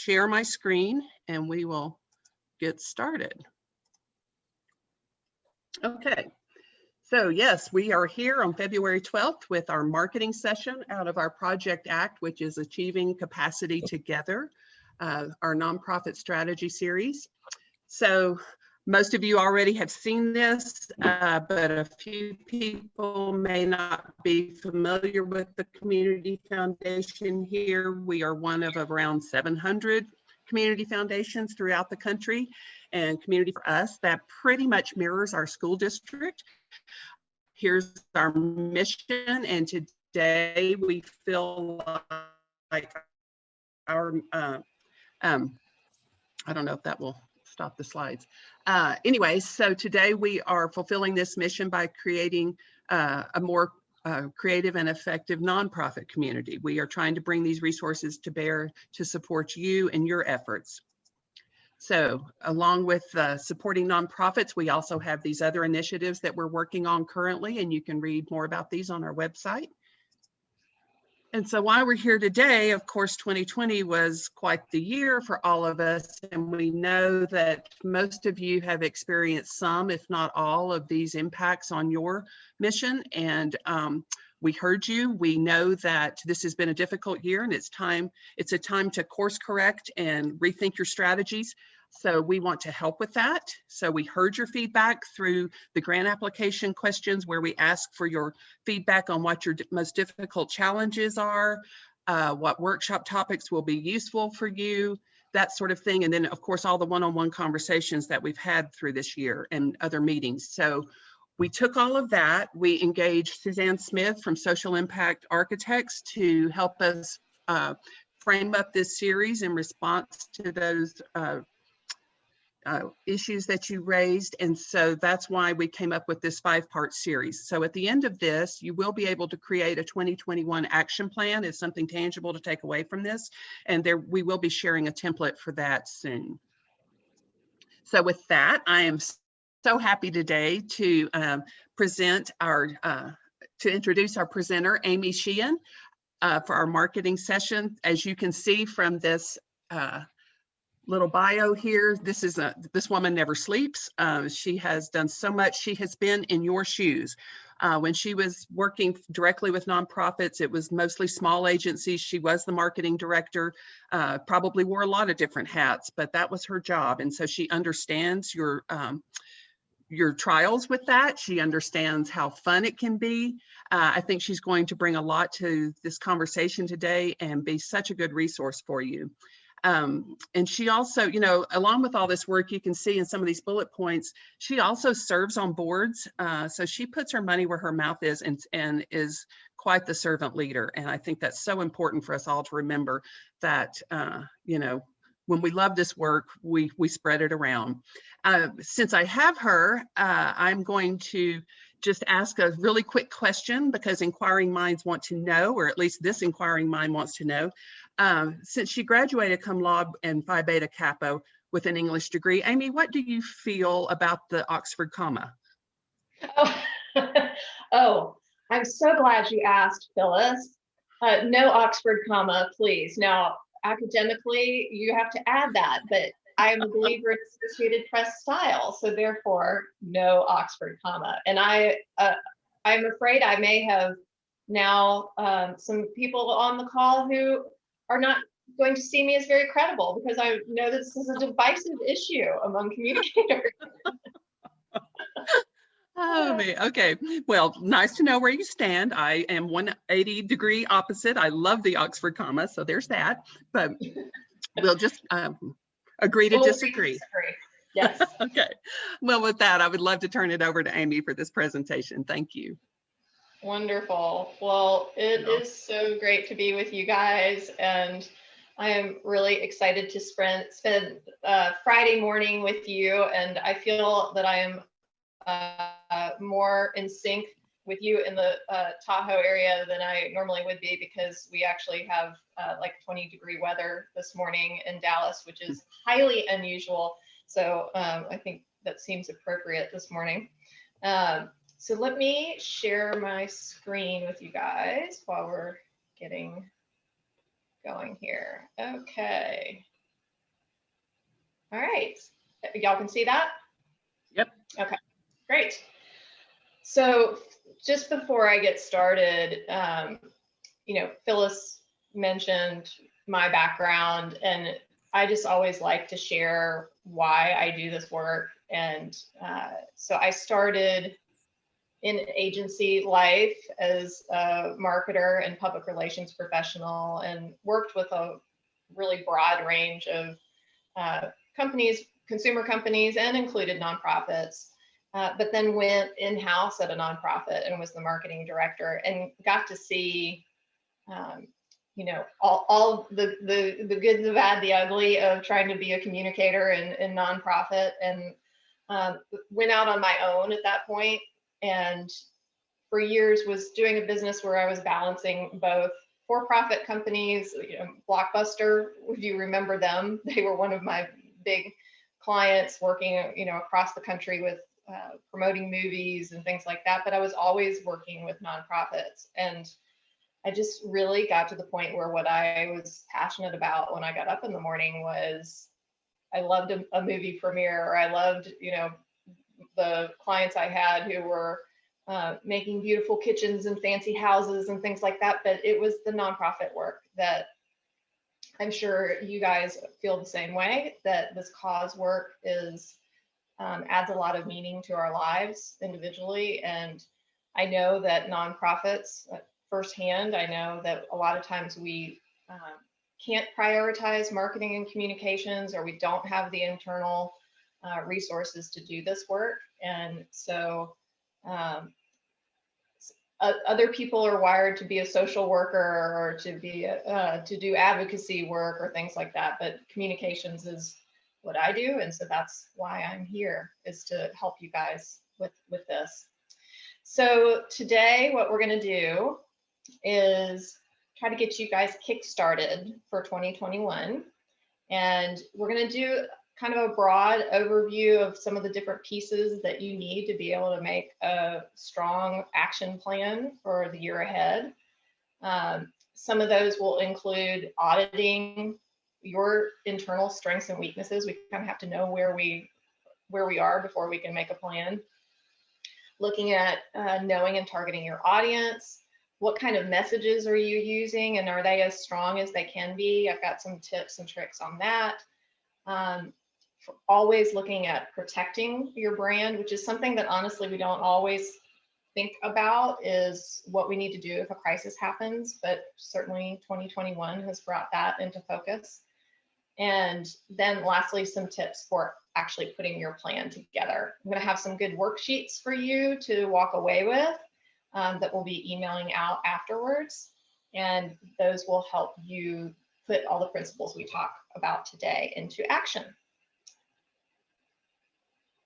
share my screen and we will get started. Okay, so yes, we are here on February 12th with our marketing session out of our Project ACT, which is Achieving Capacity Together, our nonprofit strategy series. So most of you already have seen this, but a few people may not be familiar with the Community Foundation here. We are one of around 700 community foundations throughout the country, and Community for Us, that pretty much mirrors our school district. Here's our mission, and today we feel like our, I don't know if that will stop the slides. Anyway, so today we are fulfilling this mission by creating a more creative and effective nonprofit community. We are trying to bring these resources to bear to support you and your efforts. So along with supporting nonprofits, we also have these other initiatives that we're working on currently, and you can read more about these on our website. And so while we're here today, of course, 2020 was quite the year for all of us. And we know that most of you have experienced some, if not all, of these impacts on your mission. And we heard you. We know that this has been a difficult year, and it's a time to course correct and rethink your strategies. So we want to help with that. So we heard your feedback through the grant application questions, where we ask for your feedback on what your most difficult challenges are, what workshop topics will be useful for you, that sort of thing. And then of course, all the one-on-one conversations that we've had through this year and other meetings. So we took all of that. We engaged Suzanne Smith from Social Impact Architects to help us frame up this series in response to those issues that you raised. And so that's why we came up with this 5-part series. So at the end of this, you will be able to create a 2021 action plan. It's something tangible to take away from this. And we will be sharing a template for that soon. So with that, I am so happy today to introduce our presenter, Aimee Sheahan, for our marketing session. As you can see from this little bio here, this woman never sleeps. She has done so much. She has been in your shoes. When she was working directly with nonprofits, it was mostly small agencies. She was the marketing director, probably wore a lot of different hats, but that was her job. And so she understands your trials with that. She understands how fun it can be. I think she's going to bring a lot to this conversation today and be such a good resource for you. And she also, along with all this work, you can see in some of these bullet points, she also serves on boards. So she puts her money where her mouth is and is quite the servant leader. And I think that's so important for us all to remember that, when we love this work, we spread it around. Since I have her, I'm going to just ask a really quick question, because inquiring minds want to know, or at least this inquiring mind wants to know. Since she graduated cum laude and Phi Beta Kappa with an English degree, Aimee, what do you feel about the Oxford comma? Oh, I'm so glad you asked, Phyllis. No Oxford comma, please. Now, academically, you have to add that, but I am a believer in Associated Press style, so therefore, no Oxford comma. And I'm afraid I may have now some people on the call who are not going to see me as very credible, because I know that this is a divisive issue among communicators. Oh, man. Okay. Well, nice to know where you stand. I am 180-degree opposite. I love the Oxford comma, so there's that. But we'll just agree to disagree. Yes. Okay. Well, with that, I would love to turn it over to Aimee for this presentation. Thank you. Wonderful. Well, it is so great to be with you guys, and I am really excited to spend Friday morning with you, and I feel that I am more in sync with you in the Tahoe area than I normally would be, because we actually have like 20-degree weather this morning in Dallas, which is highly unusual. So I think that seems appropriate this morning. So let me share my screen with you guys while we're getting going here. Okay. All right. Y'all can see that? Yep. Okay, great. So just before I get started, Phyllis mentioned my background, and I just always like to share why I do this work. And so I started in agency life as a marketer and public relations professional, and worked with a really broad range of companies, consumer companies, and included nonprofits. But then went in-house at a nonprofit and was the marketing director, and got to see, all the good, the bad, the ugly of trying to be a communicator in nonprofit, and went out on my own at that point, and for years was doing a business where I was balancing both for-profit companies, Blockbuster, if you remember them, they were one of my big clients, working, across the country with promoting movies and things like that. But I was always working with nonprofits, and I just really got to the point where what I was passionate about when I got up in the morning was, I loved a movie premiere, or I loved, the clients I had who were making beautiful kitchens and fancy houses and things like that. But it was the nonprofit work that I'm sure you guys feel the same way, that this cause work is adds a lot of meaning to our lives individually. And I know that nonprofits, firsthand, I know that a lot of times we can't prioritize marketing and communications, or we don't have the internal resources to do this work. And so other people are wired to be a social worker, or to be to do advocacy work or things like that. But communications is what I do, and so that's why I'm here, is to help you guys with this. So today, what we're going to do is try to get you guys kick-started for 2021, and we're going to do kind of a broad overview of some of the different pieces that you need to be able to make a strong action plan for the year ahead. Some of those will include auditing your internal strengths and weaknesses. We kind of have to know where we are before we can make a plan. Looking at knowing and targeting your audience. What kind of messages are you using, and are they as strong as they can be? I've got some tips and tricks on that. Always looking at protecting your brand, which is something that honestly we don't always think about, is what we need to do if a crisis happens, but certainly 2021 has brought that into focus. And then lastly, some tips for actually putting your plan together. I'm going to have some good worksheets for you to walk away with that we'll be emailing out afterwards, and those will help you put all the principles we talk about today into action.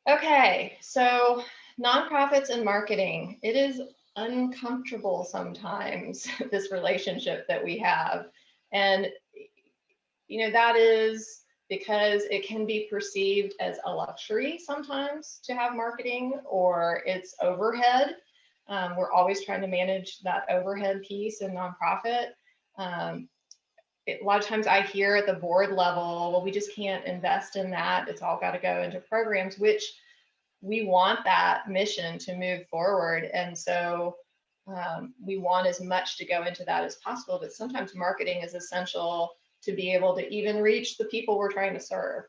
Okay, so nonprofits and marketing. It is uncomfortable sometimes, this relationship that we have. And, that is because it can be perceived as a luxury sometimes to have marketing, or it's overhead. We're always trying to manage that overhead piece in nonprofit. A lot of times I hear at the board level, well, we just can't invest in that. It's all got to go into programs, which we want that mission to move forward. And so we want as much to go into that as possible, but sometimes marketing is essential to be able to even reach the people we're trying to serve.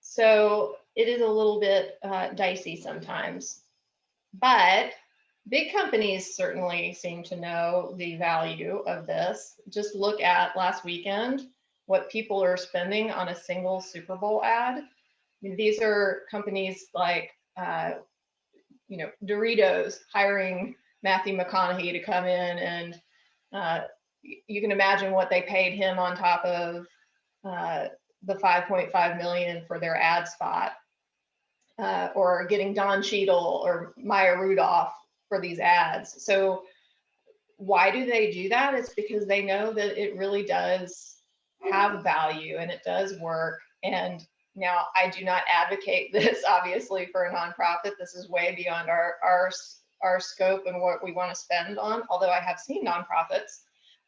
So it is a little bit dicey sometimes, but big companies certainly seem to know the value of this. Just look at last weekend, what people are spending on a single Super Bowl ad. I mean, these are companies like, Doritos hiring Matthew McConaughey to come in, and you can imagine what they paid him on top of the $5.5 million for their ad spot, or getting Don Cheadle or Maya Rudolph for these ads. So why do they do that? It's because they know that it really does have value and it does work. And now I do not advocate this, obviously, for a nonprofit. This is way beyond our scope and what we want to spend on, although I have seen nonprofits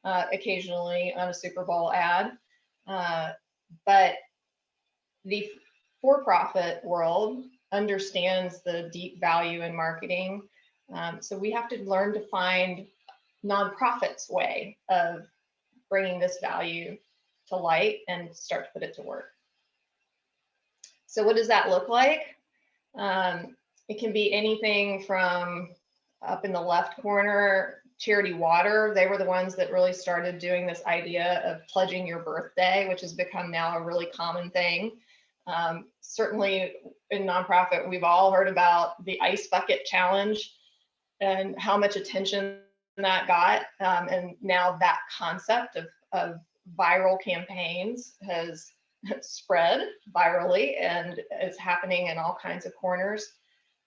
occasionally on a Super Bowl ad. But the for-profit world understands the deep value in marketing. So we have to learn to find nonprofits' way of bringing this value to light and start to put it to work. So what does that look like? It can be anything from, up in the left corner, Charity Water. They were the ones that really started doing this idea of pledging your birthday, which has become now a really common thing. Certainly in nonprofit, we've all heard about the ice bucket challenge and how much attention that got. And now that concept of viral campaigns has spread virally and is happening in all kinds of corners.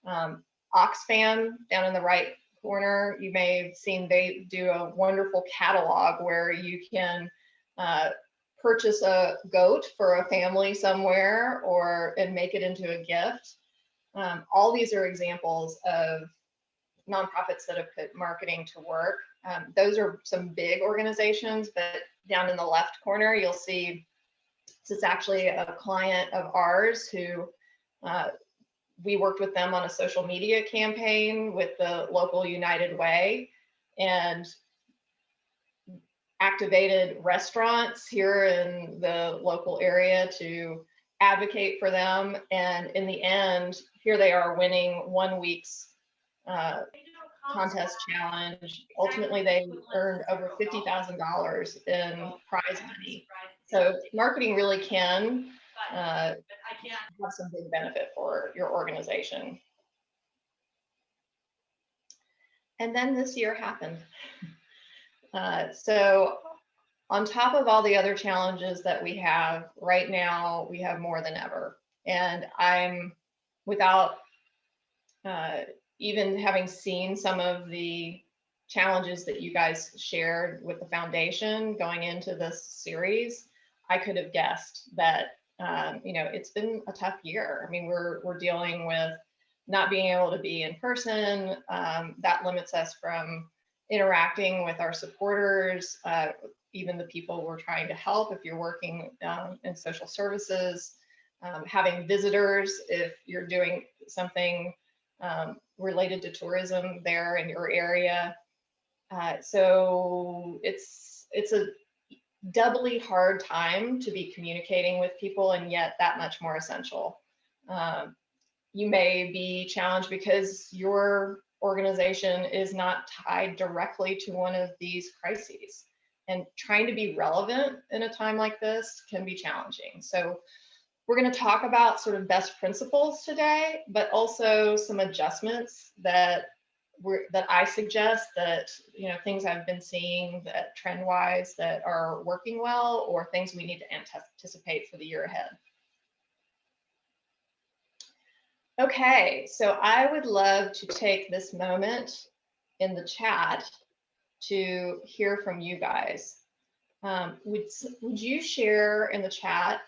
Oxfam down in the right corner, you may have seen, they do a wonderful catalog where you can purchase a goat for a family somewhere and make it into a gift. All these are examples of nonprofits that have put marketing to work. Those are some big organizations, but down in the left corner, you'll see this is actually a client of ours who we worked with them on a social media campaign with the local United Way and activated restaurants here in the local area to advocate for them. And in the end, here they are winning 1 week's contest challenge. Ultimately, they earned over $50,000 in prize money. So marketing really can have some big benefit for your organization. And then this year happened. So on top of all the other challenges that we have right now, we have more than ever. And I'm, without even having seen some of the challenges that you guys shared with the foundation going into this series, I could have guessed that it's been a tough year. I mean, we're dealing with not being able to be in person. That limits us from interacting with our supporters, even the people we're trying to help if you're working in social services, having visitors if you're doing something related to tourism there in your area. So it's a doubly hard time to be communicating with people, and yet that much more essential. You may be challenged because your organization is not tied directly to one of these crises, and trying to be relevant in a time like this can be challenging. So we're going to talk about sort of best principles today, but also some adjustments that I suggest, that things I've been seeing that trend-wise that are working well, or things we need to anticipate for the year ahead. Okay, so I would love to take this moment in the chat to hear from you guys. Would you share in the chat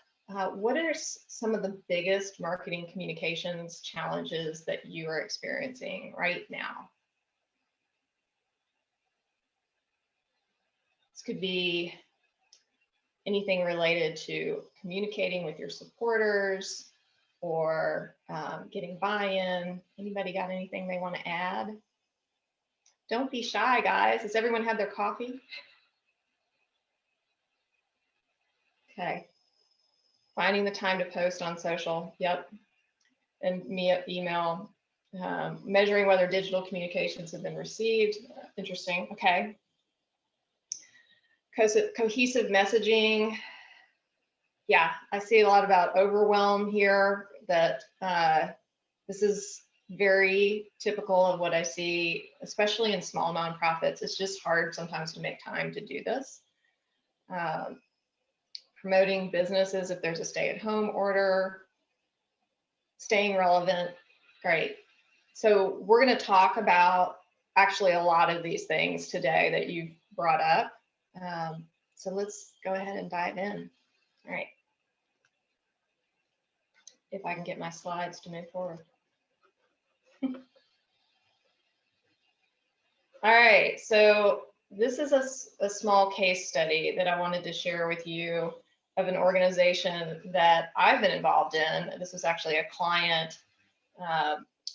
what are some of the biggest marketing communications challenges that you are experiencing right now? This could be anything related to communicating with your supporters or getting buy-in. Anybody got anything they want to add? Don't be shy, guys. Has everyone had their coffee? Okay. Finding the time to post on social. Yep. And email. Measuring whether digital communications have been received. Interesting. Okay. Cohesive messaging. Yeah, I see a lot about overwhelm here, that this is very typical of what I see, especially in small nonprofits. It's just hard sometimes to make time to do this. Promoting businesses if there's a stay-at-home order, staying relevant, great. So we're going to talk about actually a lot of these things today that you've brought up. So let's go ahead and dive in. All right. If I can get my slides to move forward. All right, so this is a small case study that I wanted to share with you. of an organization that I've been involved in. This was actually a client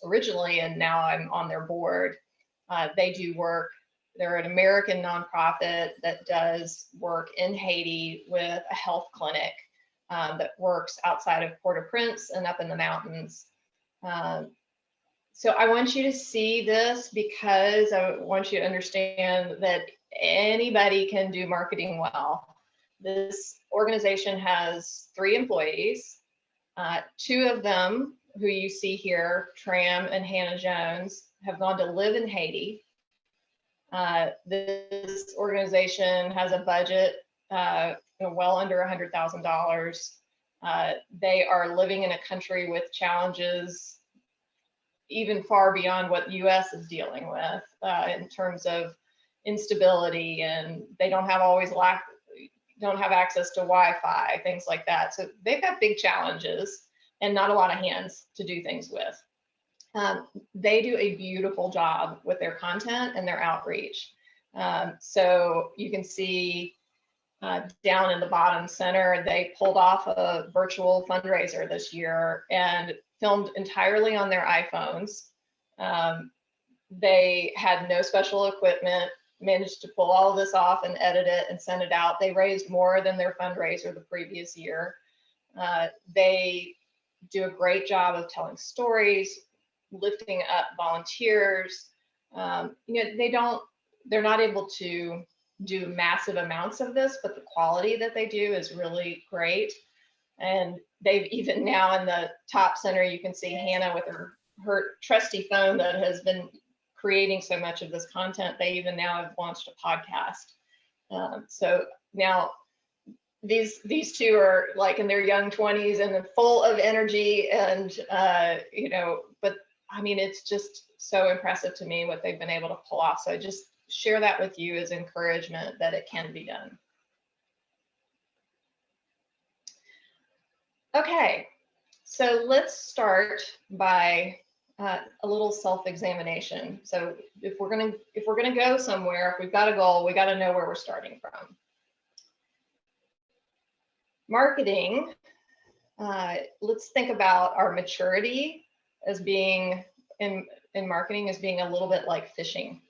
originally, and now I'm on their board. They do work. They're an American nonprofit that does work in Haiti with a health clinic that works outside of Port-au-Prince and up in the mountains. So I want you to see this because I want you to understand that anybody can do marketing well. This organization has 3 employees. 2 of them, who you see here, Tram and Hannah Jones, have gone to live in Haiti. This organization has a budget well under $100,000. They are living in a country with challenges even far beyond what the US is dealing with in terms of instability, and they don't have access to Wi-Fi, things like that. So they've got big challenges and not a lot of hands to do things with. They do a beautiful job with their content and their outreach. So you can see down in the bottom center, they pulled off a virtual fundraiser this year and filmed entirely on their iPhones. They had no special equipment, managed to pull all of this off and edit it and send it out. They raised more than their fundraiser the previous year. They do a great job of telling stories, lifting up volunteers. They're not able to do massive amounts of this, but the quality that they do is really great. And they've even now in the top center, you can see Hannah with her trusty phone that has been creating so much of this content. They even now have launched a podcast. So now these 2 are like in their young 20s and full of energy, and but I mean, it's just so impressive to me what they've been able to pull off. So I just share that with you as encouragement that it can be done. Okay, so let's start by a little self-examination. So if we're gonna go somewhere, if we've got a goal, we got to know where we're starting from. Marketing. Let's think about our maturity as being in marketing as being a little bit like fishing.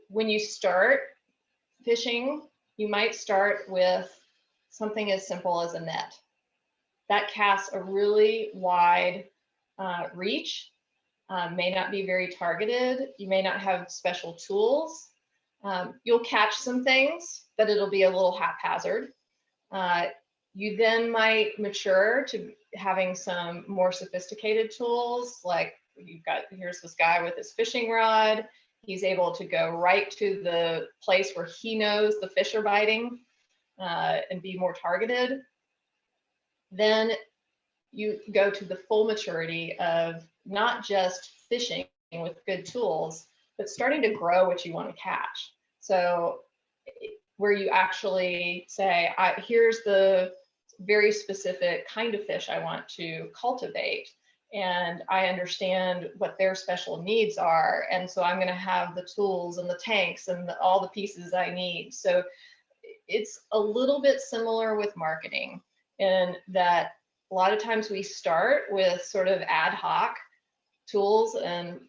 When you start fishing, you might start with something as simple as a net. That casts a really wide reach, may not be very targeted. You may not have special tools. You'll catch some things, but it'll be a little haphazard. You then might mature to having some more sophisticated tools, like here's this guy with his fishing rod. He's able to go right to the place where he knows the fish are biting and be more targeted. Then you go to the full maturity of not just fishing with good tools, but starting to grow what you want to catch. So where you actually say, here's the very specific kind of fish I want to cultivate, and I understand what their special needs are, and so I'm going to have the tools and the tanks and all the pieces I need. So it's a little bit similar with marketing in that a lot of times we start with sort of ad hoc tools and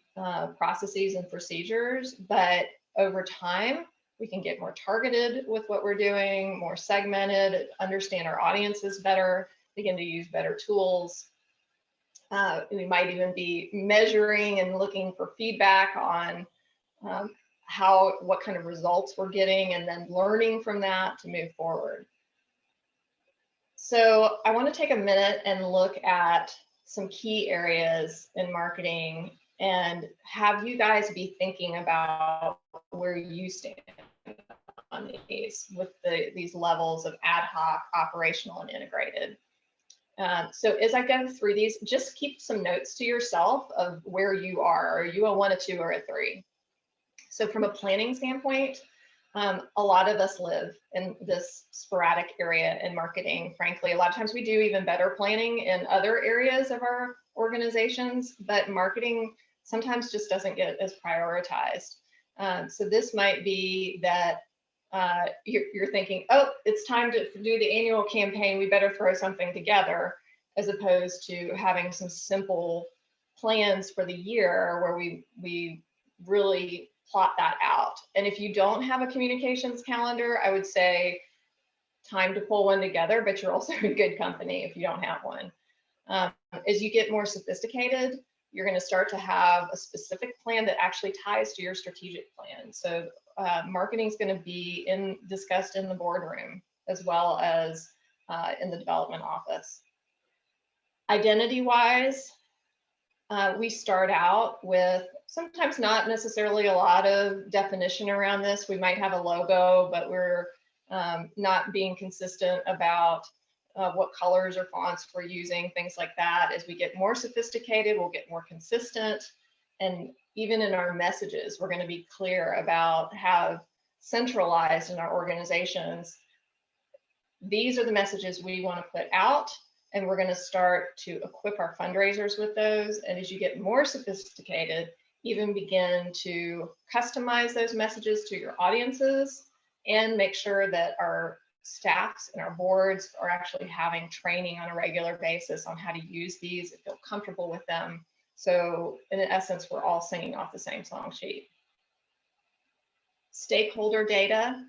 processes and procedures, but over time we can get more targeted with what we're doing, more segmented, understand our audiences better, begin to use better tools. We might even be measuring and looking for feedback on what kind of results we're getting, and then learning from that to move forward. So I want to take a minute and look at some key areas in marketing and have you guys be thinking about where you stand on these with these levels of ad hoc, operational, and integrated. So as I go through these, just keep some notes to yourself of where you are. Are you a 1, a 2, or a 3? So from a planning standpoint, a lot of us live in this sporadic area in marketing. Frankly, a lot of times we do even better planning in other areas of our organizations, but marketing sometimes just doesn't get as prioritized. So this might be that you're thinking, oh, it's time to do the annual campaign, we better throw something together, as opposed to having some simple plans for the year where we really plot that out. And if you don't have a communications calendar, I would say time to pull one together, but you're also in good company if you don't have one. As you get more sophisticated, you're going to start to have a specific plan that actually ties to your strategic plan. So marketing is going to be discussed in the boardroom as well as in the development office. Identity-wise, we start out with sometimes not necessarily a lot of definition around this. We might have a logo, but we're not being consistent about what colors or fonts we're using, things like that. As we get more sophisticated, we'll get more consistent. And even in our messages, we're going to be clear about have centralized in our organizations. These are the messages we want to put out, and we're going to start to equip our fundraisers with those. And as you get more sophisticated, even begin to customize those messages to your audiences and make sure that our staffs and our boards are actually having training on a regular basis on how to use these and feel comfortable with them. So in essence, we're all singing off the same song sheet. Stakeholder data.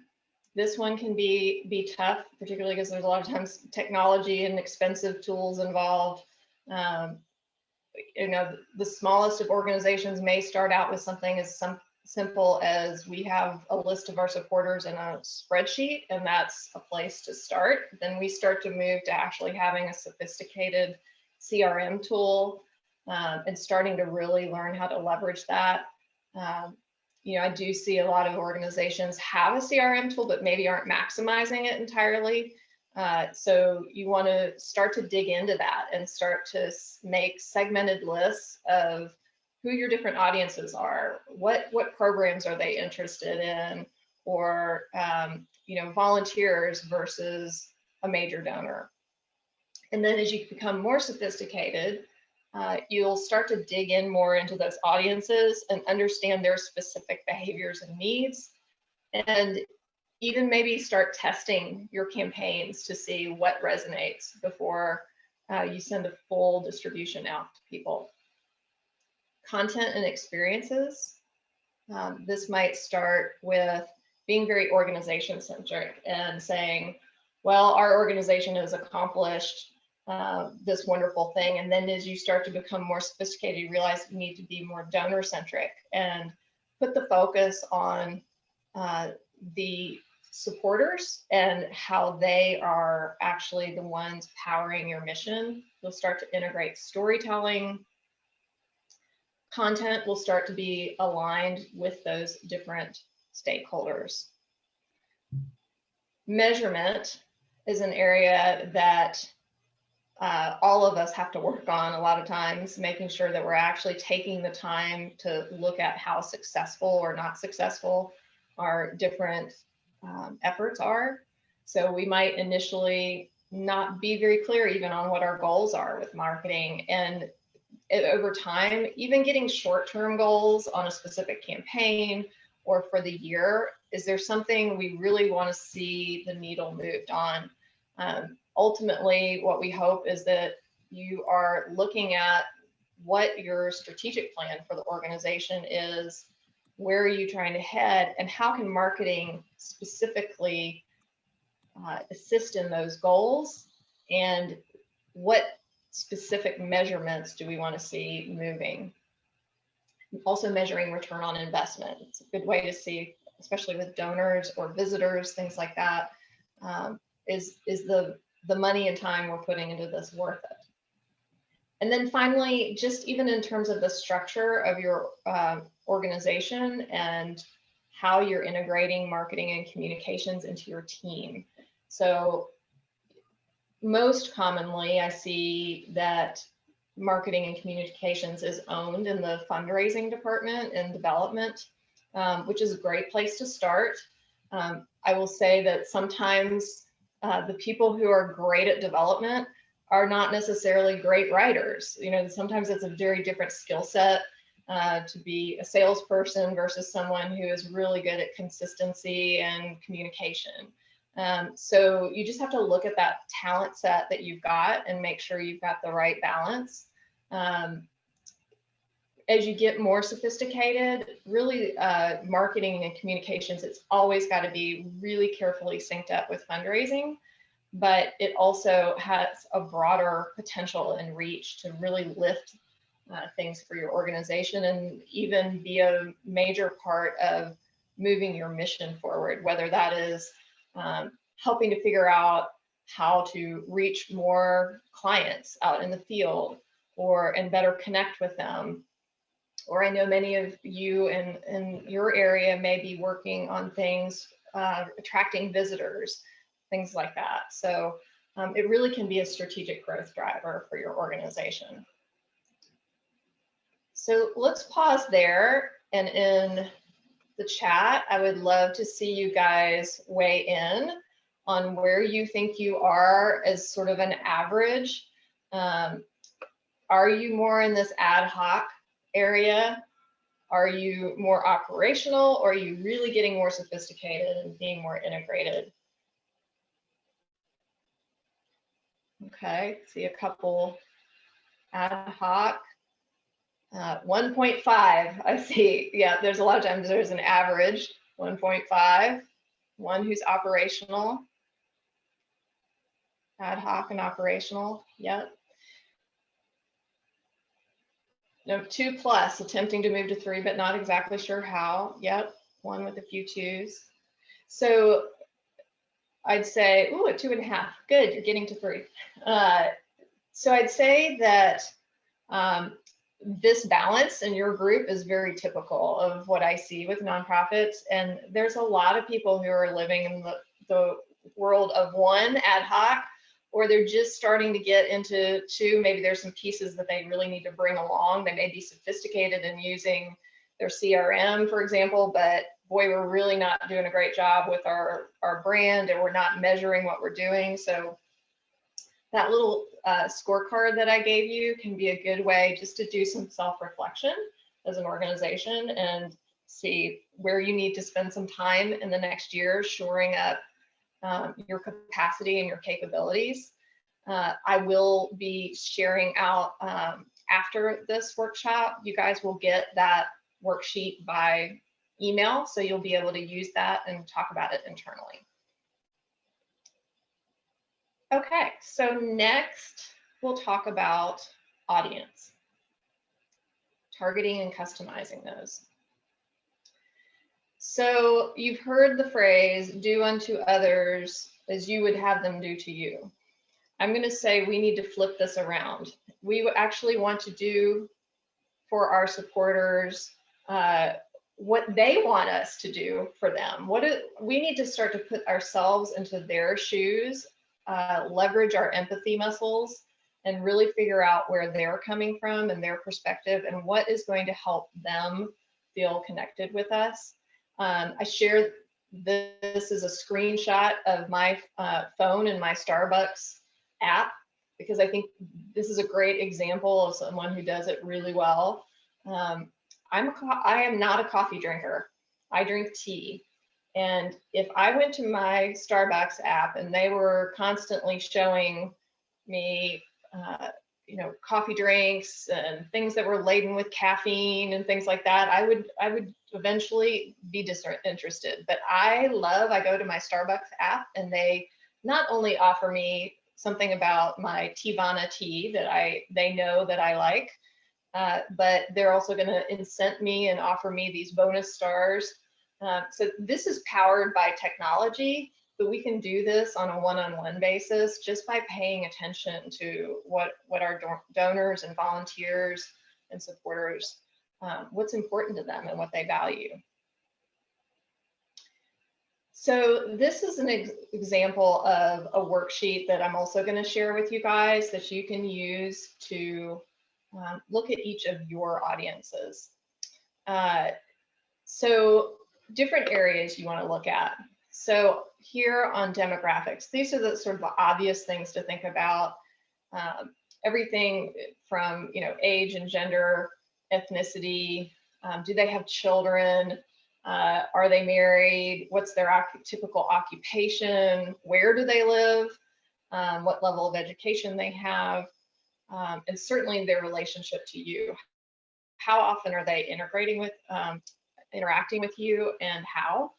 This one can be tough, particularly because there's a lot of times technology and expensive tools involved. You know, the smallest of organizations may start out with something as simple as we have a list of our supporters in a spreadsheet, and that's a place to start. Then we start to move to actually having a sophisticated CRM tool and starting to really learn how to leverage that. You know, I do see a lot of organizations have a CRM tool, but maybe aren't maximizing it entirely. So you want to start to dig into that and start to make segmented lists of who your different audiences are, what programs are they interested in, or you know, volunteers versus a major donor. And then as you become more sophisticated, you'll start to dig in more into those audiences and understand their specific behaviors and needs, and even maybe start testing your campaigns to see what resonates before you send a full distribution out to people. Content and experiences. This might start with being very organization centric and saying, well, our organization has accomplished this wonderful thing. And then as you start to become more sophisticated, you realize you need to be more donor centric and put the focus on the supporters and how they are actually the ones powering your mission. You'll start to integrate storytelling. Content will start to be aligned with those different stakeholders. Measurement is an area that all of us have to work on a lot of times, making sure that we're actually taking the time to look at how successful or not successful our different efforts are. So we might initially not be very clear even on what our goals are with marketing, and over time, even getting short-term goals on a specific campaign or for the year, is there something we really want to see the needle moved on? Ultimately, what we hope is that you are looking at what your strategic plan for the organization is, where are you trying to head, and how can marketing specifically assist in those goals, and what specific measurements do we want to see moving? Also measuring return on investment. It's a good way to see, especially with donors or visitors, things like that. Is the money and time we're putting into this worth it? And then finally, just even in terms of the structure of your organization and how you're integrating marketing and communications into your team. So most commonly, I see that marketing and communications is owned in the fundraising department and development, which is a great place to start. I will say that sometimes the people who are great at development are not necessarily great writers. You know, sometimes it's a very different skill set. to be a salesperson versus someone who is really good at consistency and communication. So you just have to look at that talent set that you've got and make sure you've got the right balance. As you get more sophisticated, really marketing and communications, it's always got to be really carefully synced up with fundraising, but it also has a broader potential and reach to really lift things for your organization and even be a major part of moving your mission forward, whether that is helping to figure out how to reach more clients out in the field and better connect with them. Or I know many of you in your area may be working on things, attracting visitors, things like that. So it really can be a strategic growth driver for your organization. So let's pause there, and in the chat, I would love to see you guys weigh in on where you think you are as sort of an average. Are you more in this ad hoc area? Are you more operational, or are you really getting more sophisticated and being more integrated? Okay, see a couple ad hoc. 1.5, I see. Yeah, there's a lot of times there's an average, 1.5, one who's operational, ad hoc and operational, yep. No, 2+, attempting to move to 3, but not exactly sure how. Yep, 1 with a few 2s. So I'd say, ooh, a 2.5. Good, you're getting to 3. So I'd say that this balance in your group is very typical of what I see with nonprofits. And there's a lot of people who are living in the world of 1, ad hoc, or they're just starting to get into 2. Maybe there's some pieces that they really need to bring along. They may be sophisticated in using their CRM, for example, but boy, we're really not doing a great job with our brand, and we're not measuring what we're doing. So that little scorecard that I gave you can be a good way just to do some self-reflection as an organization and see where you need to spend some time in the next year shoring up your capacity and your capabilities. I will be sharing out after this workshop. You guys will get that worksheet by email, so you'll be able to use that and talk about it internally. Okay, so next we'll talk about audience, targeting and customizing those. So you've heard the phrase, do unto others as you would have them do to you. I'm going to say we need to flip this around. We actually want to do for our supporters what they want us to do for them. We need to start to put ourselves into their shoes, leverage our empathy muscles, and really figure out where they're coming from and their perspective and what is going to help them feel connected with us. I shared this is a screenshot of my phone and my Starbucks app, because I think this is a great example of someone who does it really well. I am not a coffee drinker. I drink tea. And if I went to my Starbucks app and they were constantly showing me, coffee drinks and things that were laden with caffeine and things like that, I would eventually be disinterested. But I go to my Starbucks app and they not only offer me something about my Tivana tea that they know that I like, but they're also going to incent me and offer me these bonus stars. So this is powered by technology, but we can do this on a one-on-one basis just by paying attention to what our donors and volunteers and supporters, what's important to them and what they value. So this is an example of a worksheet that I'm also going to share with you guys that you can use to look at each of your audiences. So different areas you want to look at. So here on demographics, these are the sort of obvious things to think about. Everything from age and gender, ethnicity, do they have children, are they married, what's their typical occupation, where do they live, what level of education they have, and certainly their relationship to you. How often are they interacting with you, and how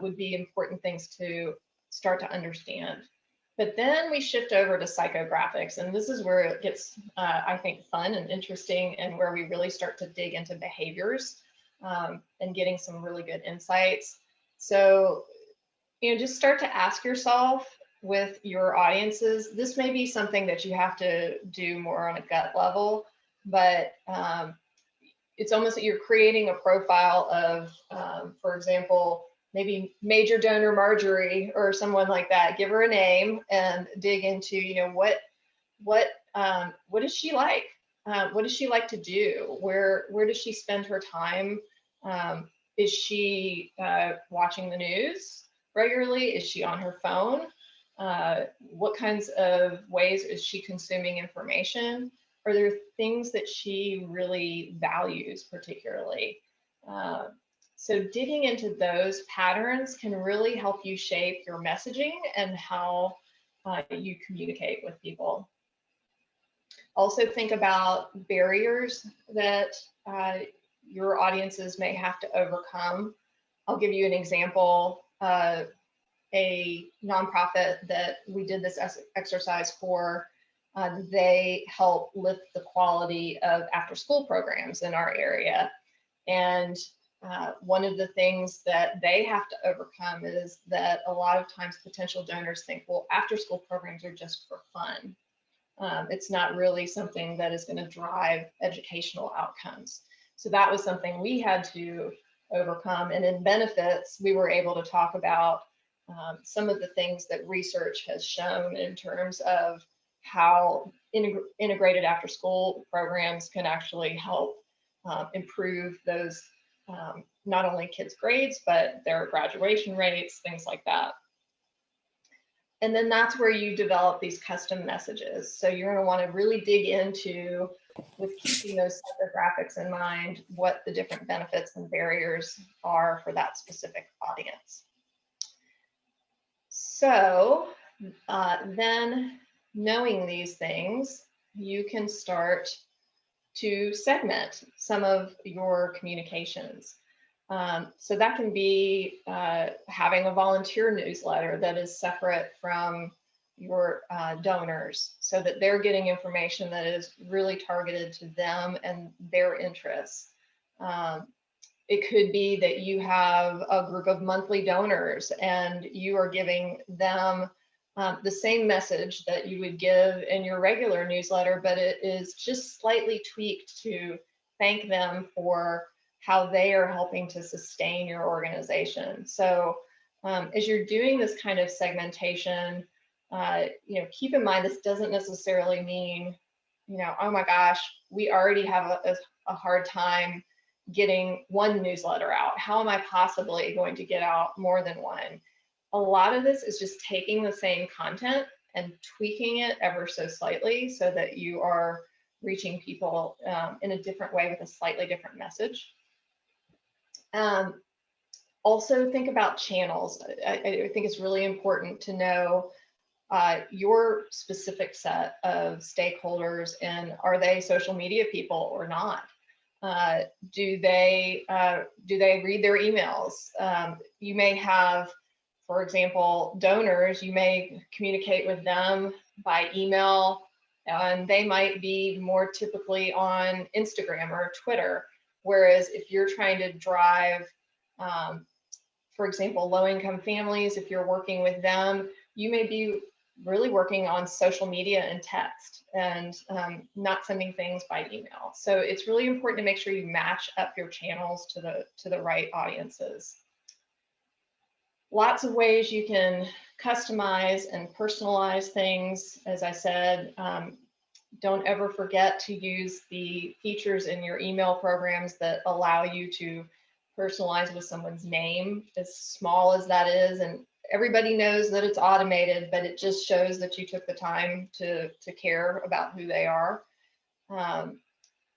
would be important things to start to understand. But then we shift over to psychographics, and this is where it gets, I think, fun and interesting, and where we really start to dig into behaviors and getting some really good insights. So, just start to ask yourself with your audiences, this may be something that you have to do more on a gut level, but it's almost that you're creating a profile of, for example, maybe major donor Marjorie or someone like that. Give her a name and dig into, what does she like? What does she like to do? Where does she spend her time? Is she watching the news regularly? Is she on her phone? What kinds of ways is she consuming information? Are there things that she really values particularly? So digging into those patterns can really help you shape your messaging and how you communicate with people. Also think about barriers that your audiences may have to overcome. I'll give you an example. A nonprofit that we did this exercise for, they help lift the quality of after-school programs in our area. And one of the things that they have to overcome is that a lot of times potential donors think, well, after-school programs are just for fun. It's not really something that is going to drive educational outcomes. So that was something we had to overcome. And in benefits, we were able to talk about some of the things that research has shown in terms of how integrated after-school programs can actually help improve those, not only kids' grades, but their graduation rates, things like that. And then that's where you develop these custom messages. So you're going to want to really dig into, with keeping those psychographics in mind, what the different benefits and barriers are for that specific audience. So then, knowing these things, you can start to segment some of your communications. So that can be having a volunteer newsletter that is separate from your donors, so that they're getting information that is really targeted to them and their interests. It could be that you have a group of monthly donors and you are giving them the same message that you would give in your regular newsletter, but it is just slightly tweaked to thank them for how they are helping to sustain your organization. So as you're doing this kind of segmentation, keep in mind, this doesn't necessarily mean, oh my gosh, we already have a hard time getting one newsletter out. How am I possibly going to get out more than one? A lot of this is just taking the same content and tweaking it ever so slightly so that you are reaching people in a different way with a slightly different message. Also think about channels. I think it's really important to know your specific set of stakeholders, and are they social media people or not? Do they read their emails? You may have, for example, donors, you may communicate with them by email, and they might be more typically on Instagram or Twitter. Whereas if you're trying to drive, for example, low-income families, if you're working with them, you may be really working on social media and text, and not sending things by email. So it's really important to make sure you match up your channels to the right audiences. Lots of ways you can customize and personalize things. As I said, don't ever forget to use the features in your email programs that allow you to personalize with someone's name, as small as that is. And everybody knows that it's automated, but it just shows that you took the time to care about who they are.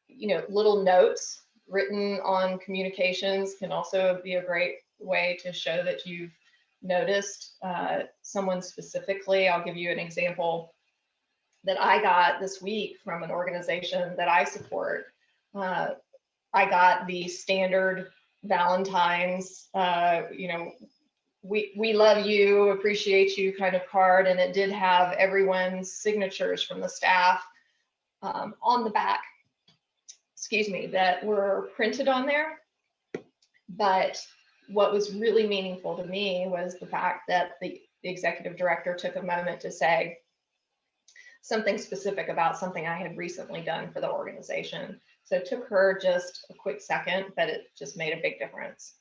little notes written on communications can also be a great way to show that you've noticed someone specifically. I'll give you an example that I got this week from an organization that I support. I got the standard Valentine's, we love you, appreciate you kind of card, and it did have everyone's signatures from the staff on the back, that were printed on there. But what was really meaningful to me was the fact that the executive director took a moment to say something specific about something I had recently done for the organization. So it took her just a quick second, but it just made a big difference.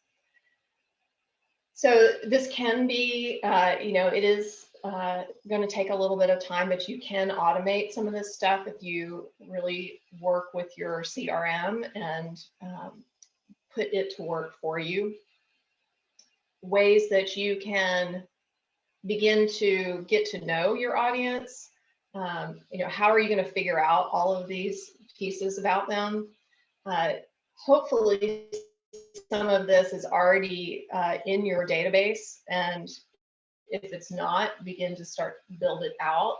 So this can be, it is going to take a little bit of time, but you can automate some of this stuff if you really work with your CRM and put it to work for you. Ways that you can begin to get to know your audience. How are you going to figure out all of these pieces about them? Hopefully some of this is already in your database, and if it's not, begin to start to build it out.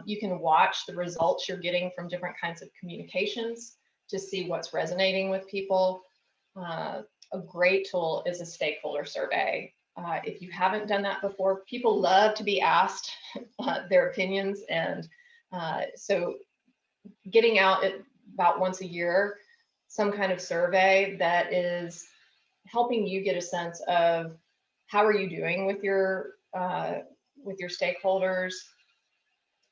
You can watch the results you're getting from different kinds of communications to see what's resonating with people. A great tool is a stakeholder survey. If you haven't done that before, people love to be asked their opinions, and so getting out about once a year some kind of survey that is helping you get a sense of how are you doing with your stakeholders,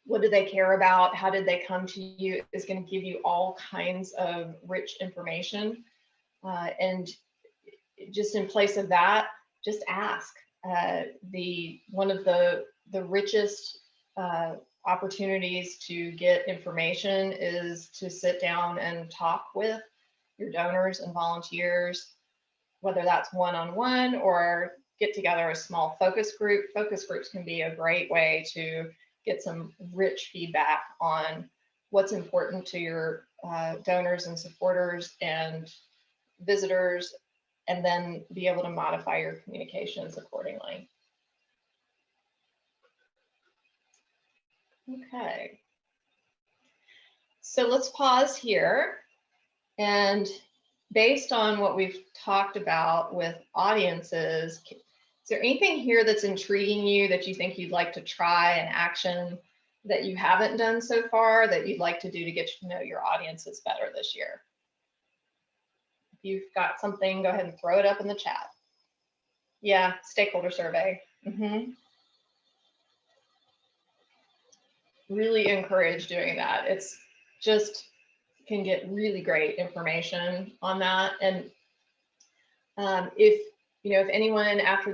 what do they care about, how did they come to you, is going to give you all kinds of rich information. And just in place of that, just ask. One of the richest opportunities to get information is to sit down and talk with your donors and volunteers, whether that's one-on-one or get together a small focus group. Focus groups can be a great way to get some rich feedback on what's important to your donors and supporters and visitors, and then be able to modify your communications accordingly. Okay, so let's pause here, and based on what we've talked about with audiences, is there anything here that's intriguing you that you think you'd like to try and action that you haven't done so far that you'd like to do to get to know your audiences better this year? If you've got something, go ahead and throw it up in the chat. Yeah, stakeholder survey. Really encourage doing that. It's just can get really great information on that. And if anyone after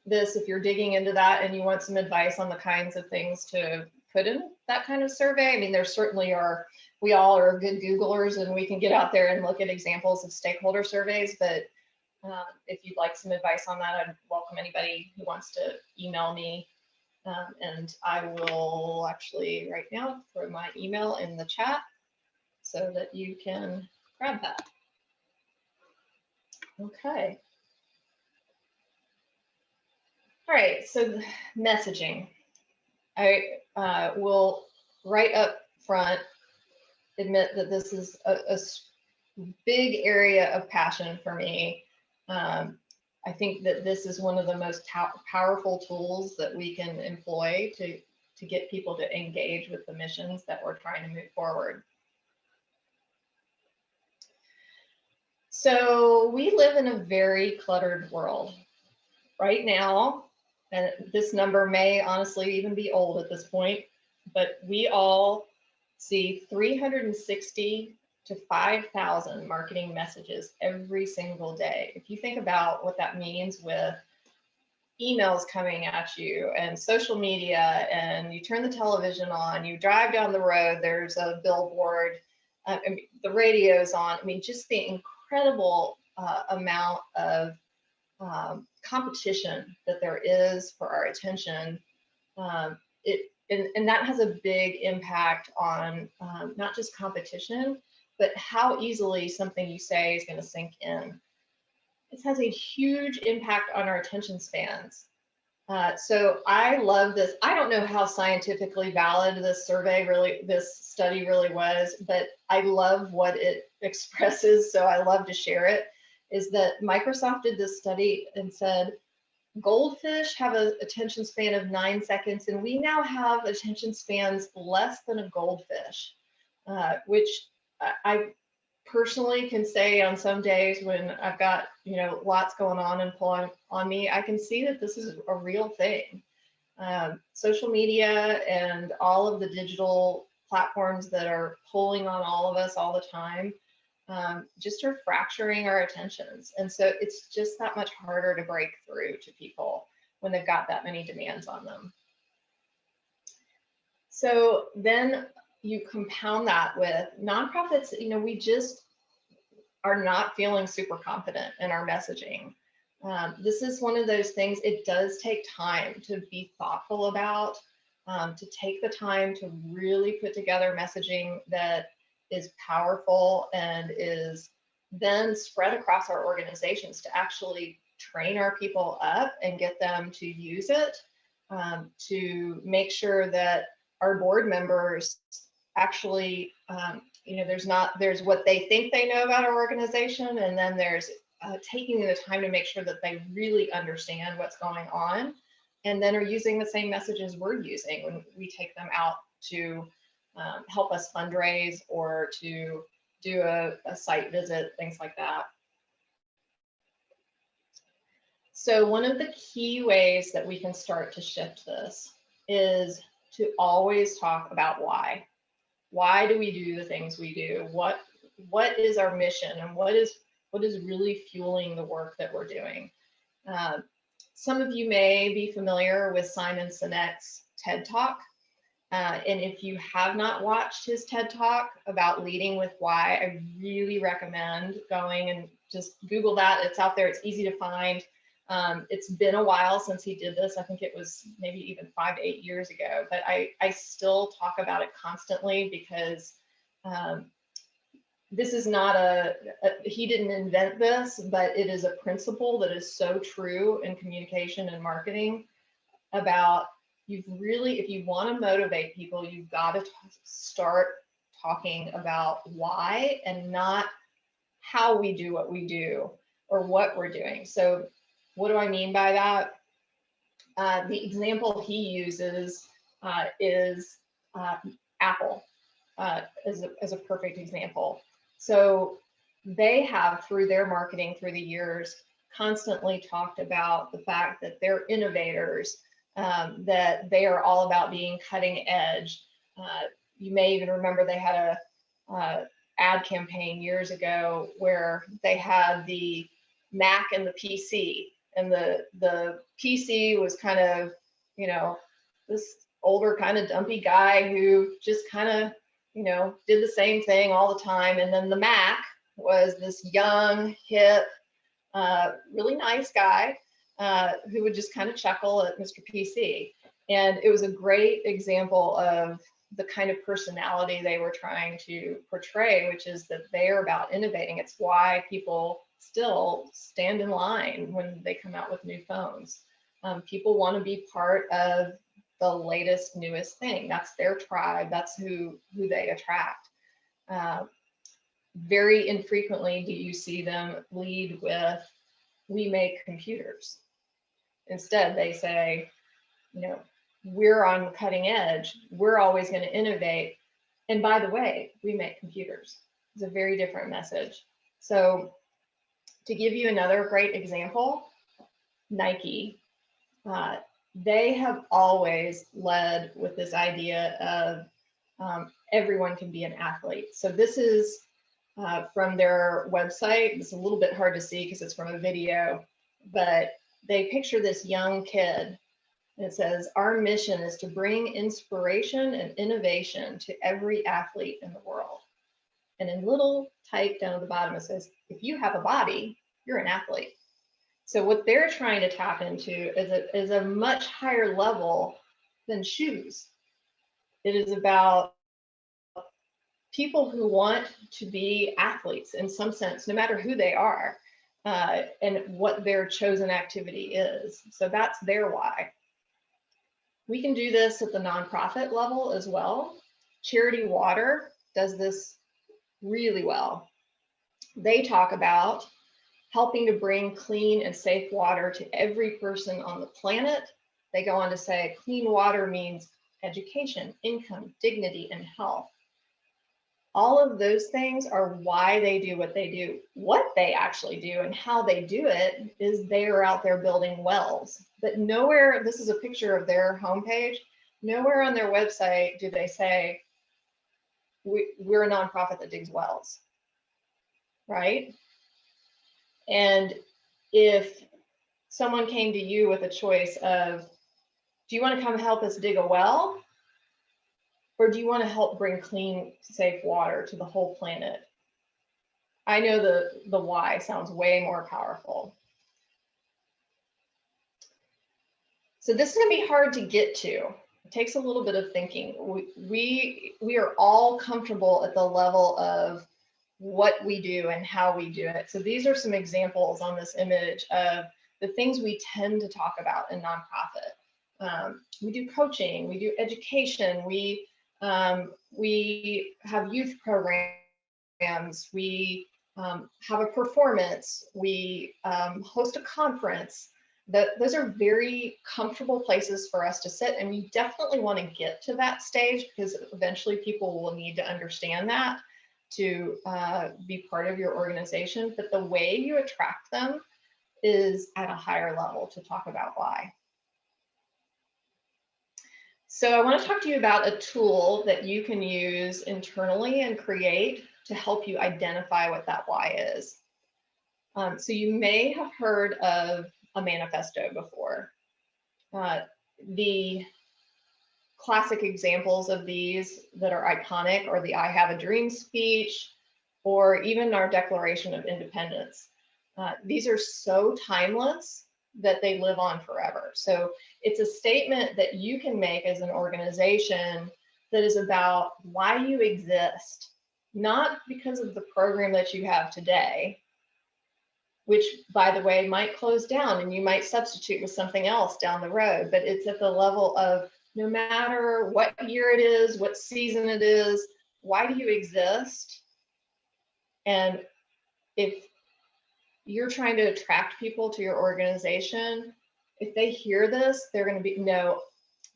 this, if you're digging into that and you want some advice on the kinds of things to put in that kind of survey, I mean, there certainly are, we all are good Googlers and we can get out there and look at examples of stakeholder surveys, but if you'd like some advice on that, I'd welcome anybody who wants to email me. And I will actually right now throw my email in the chat so that you can grab that. Okay. All right, so messaging. I will right up front admit that this is a big area of passion for me. I think that this is one of the most powerful tools that we can employ to get people to engage with the missions that we're trying to move forward. So we live in a very cluttered world right now, and this number may honestly even be old at this point, but we all see 360 to 5,000 marketing messages every single day. If you think about what that means with emails coming at you and social media, and you turn the television on, you drive down the road, there's a billboard, I mean, the radio's on. I mean, just the incredible amount of competition that there is for our attention. And that has a big impact on not just competition, but how easily something you say is going to sink in. This has a huge impact on our attention spans. So I love this. I don't know how scientifically valid this study really was, but I love what it expresses. So I love to share it. Is that Microsoft did this study and said, goldfish have an attention span of 9 seconds, and we now have attention spans less than a goldfish, which I personally can say on some days when I've got, lots going on and pulling on me, I can see that this is a real thing. Social media and all of the digital platforms that are pulling on all of us all the time, just are fracturing our attentions. And so it's just that much harder to break through to people when they've got that many demands on them. So then you compound that with nonprofits, we just are not feeling super confident in our messaging. This is one of those things, it does take time to be thoughtful about, to take the time to really put together messaging that is powerful and is then spread across our organizations to actually train our people up and get them to use it, to make sure that our board members actually, there's what they think they know about our organization, and then there's taking the time to make sure that they really understand what's going on, and then are using the same messages we're using when we take them out to help us fundraise or to do a site visit, things like that. So one of the key ways that we can start to shift this is to always talk about why. Why do we do the things we do? What is our mission, and what is really fueling the work that we're doing? Some of you may be familiar with Simon Sinek's TED Talk. And if you have not watched his TED Talk about leading with why, I really recommend going and just Google that. It's out there. It's easy to find. It's been a while since he did this. I think it was maybe even 5 to 8 years ago, but I still talk about it constantly because this is not he didn't invent this, but it is a principle that is so true in communication and marketing about if you want to motivate people, you've got to start talking about why and not how we do what we do or what we're doing. So what do I mean by that? The example he uses is Apple as a perfect example. So they have, through their marketing through the years, constantly talked about the fact that they're innovators, that they are all about being cutting edge. You may even remember they had a ad campaign years ago where they had the Mac and the PC, and the PC was kind of, this older kind of dumpy guy who just kind of, did the same thing all the time. And then the Mac was this young, hip, really nice guy who would just kind of chuckle at Mr. PC. And it was a great example of the kind of personality they were trying to portray, which is that they're about innovating. It's why people still stand in line when they come out with new phones. People want to be part of the latest, newest thing. That's their tribe. That's who they attract. Very infrequently do you see them lead with, "We make computers." Instead, they say, we're on the cutting edge. We're always going to innovate. And by the way, we make computers. It's a very different message. So to give you another great example, Nike, they have always led with this idea of everyone can be an athlete. So this is from their website. It's a little bit hard to see because it's from a video, but they picture this young kid. And it says, "Our mission is to bring inspiration and innovation to every athlete in the world." And in little type down at the bottom, it says, "If you have a body, you're an athlete." So what they're trying to tap into is a much higher level than shoes. It is about people who want to be athletes in some sense, no matter who they are, and what their chosen activity is. So that's their why. We can do this at the nonprofit level as well. Charity Water does this really well. They talk about helping to bring clean and safe water to every person on the planet. They go on to say clean water means education, income, dignity, and health. All of those things are why they do what they do. What they actually do and how they do it is they are out there building wells. But nowhere, this is a picture of their homepage, nowhere on their website do they say, we're a nonprofit that digs wells, right? And if someone came to you with a choice of, do you want to come help us dig a well? Or do you want to help bring clean, safe water to the whole planet? I know the why sounds way more powerful. So this is going to be hard to get to. It takes a little bit of thinking. We are all comfortable at the level of what we do and how we do it. So these are some examples on this image of the things we tend to talk about in nonprofit. We do coaching, we do education, we have youth programs, we have a performance, we host a conference. Those are very comfortable places for us to sit, and we definitely want to get to that stage because eventually people will need to understand that to be part of your organization. But the way you attract them is at a higher level to talk about why. So I want to talk to you about a tool that you can use internally and create to help you identify what that why is. So you may have heard of a manifesto before. The classic examples of these that are iconic are the I Have a Dream speech, or even our Declaration of Independence. These are so timeless that they live on forever. So it's a statement that you can make as an organization that is about why you exist, not because of the program that you have today, which, by the way, might close down and you might substitute with something else down the road, but it's at the level of no matter what year it is, what season it is, why do you exist? And if you're trying to attract people to your organization, if they hear this, they're going to be, no,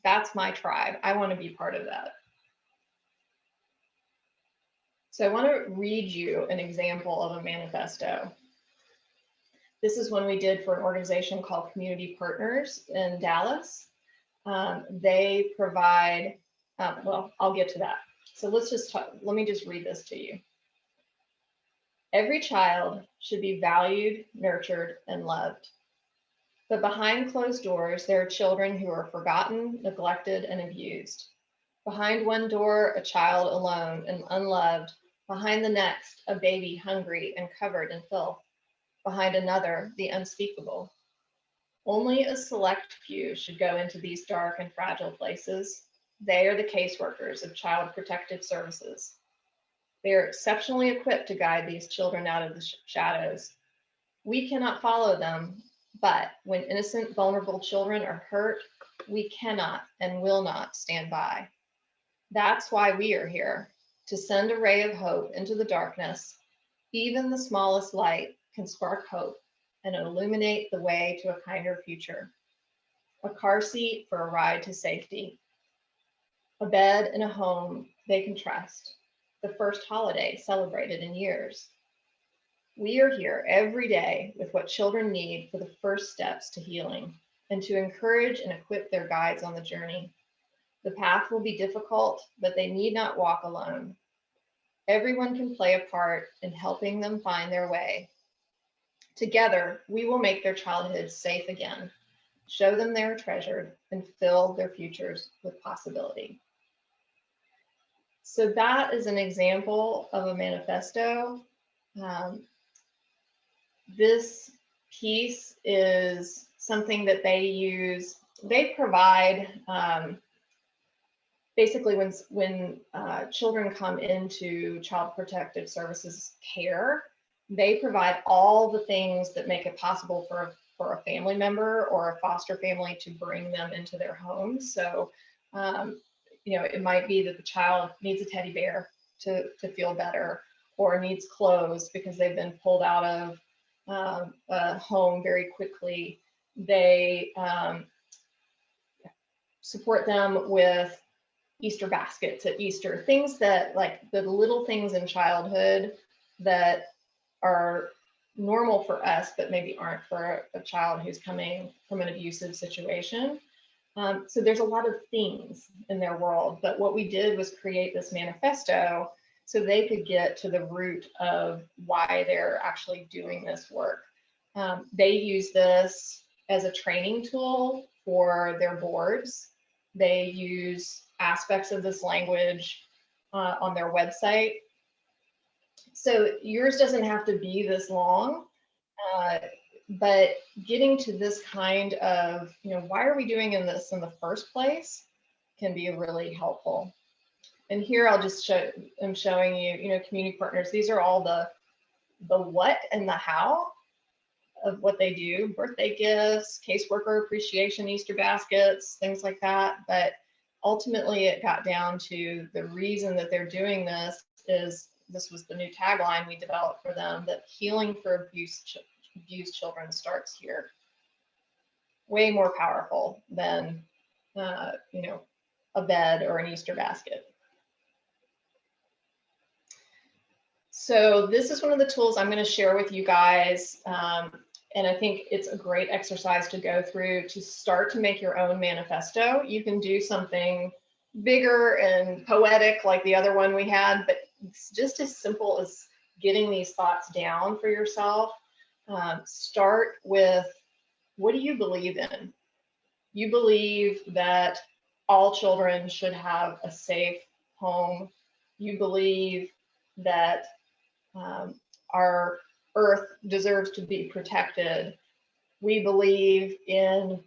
that's my tribe. I want to be part of that. So I want to read you an example of a manifesto. This is one we did for an organization called Community Partners in Dallas. They provide, well, I'll get to that. So let me just read this to you. Every child should be valued, nurtured, and loved. But behind closed doors, there are children who are forgotten, neglected, and abused. Behind one door, a child alone and unloved. Behind the next, a baby hungry and covered in filth. Behind another, the unspeakable. Only a select few should go into these dark and fragile places. They are the caseworkers of Child Protective Services. They are exceptionally equipped to guide these children out of the shadows. We cannot follow them, but when innocent, vulnerable children are hurt, we cannot and will not stand by. That's why we are here, to send a ray of hope into the darkness. Even the smallest light can spark hope and illuminate the way to a kinder future. A car seat for a ride to safety. A bed in a home they can trust. The first holiday celebrated in years. We are here every day with what children need for the first steps to healing and to encourage and equip their guides on the journey. The path will be difficult, but they need not walk alone. Everyone can play a part in helping them find their way. Together, we will make their childhood safe again, show them they are treasured, and fill their futures with possibility. So that is an example of a manifesto. This piece is something that they use. They provide basically when children come into Child Protective Services care, they provide all the things that make it possible for a family member or a foster family to bring them into their homes. So, you know, it might be that the child needs a teddy bear to feel better, or needs clothes because they've been pulled out of a home very quickly. They support them with Easter baskets at Easter, things that, like, the little things in childhood that are normal for us, but maybe aren't for a child who's coming from an abusive situation. So there's a lot of things in their world, but what we did was create this manifesto so they could get to the root of why they're actually doing this work. They use this as a training tool for their boards. They use aspects of this language on their website. So yours doesn't have to be this long, but getting to this kind of, you know, why are we doing this in the first place can be really helpful. And here I'll just I'm showing you, you know, community partners. These are all the what and the how of what they do: birthday gifts, caseworker appreciation, Easter baskets, things like that. But ultimately it got down to the reason that they're doing this is, this was the new tagline we developed for them, that healing for abused children starts here. Way more powerful than, you know, a bed or an Easter basket. So this is one of the tools I'm going to share with you guys. And I think it's a great exercise to go through to start to make your own manifesto. You can do something bigger and poetic like the other one we had, but it's just as simple as getting these thoughts down for yourself. Start with, what do you believe in? You believe that all children should have a safe home. You believe that our Earth deserves to be protected. We believe in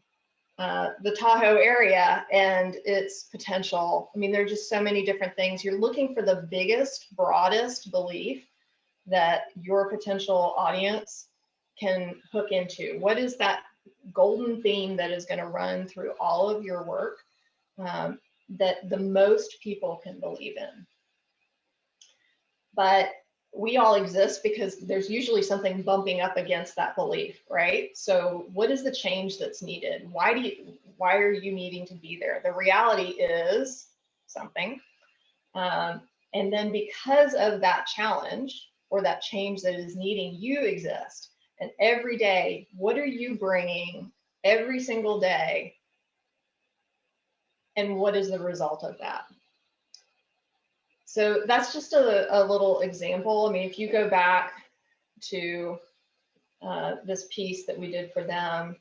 the Tahoe area and its potential. I mean, there are just so many different things. You're looking for the biggest, broadest belief that your potential audience can hook into. What is that golden theme that is going to run through all of your work that the most people can believe in? But we all exist because there's usually something bumping up against that belief, right? So what is the change that's needed? Why are you needing to be there? The reality is something. And then because of that challenge or that change that is needing, you exist. And every day, what are you bringing every single day? And what is the result of that? So that's just a little example. I mean, if you go back to this piece that we did for them,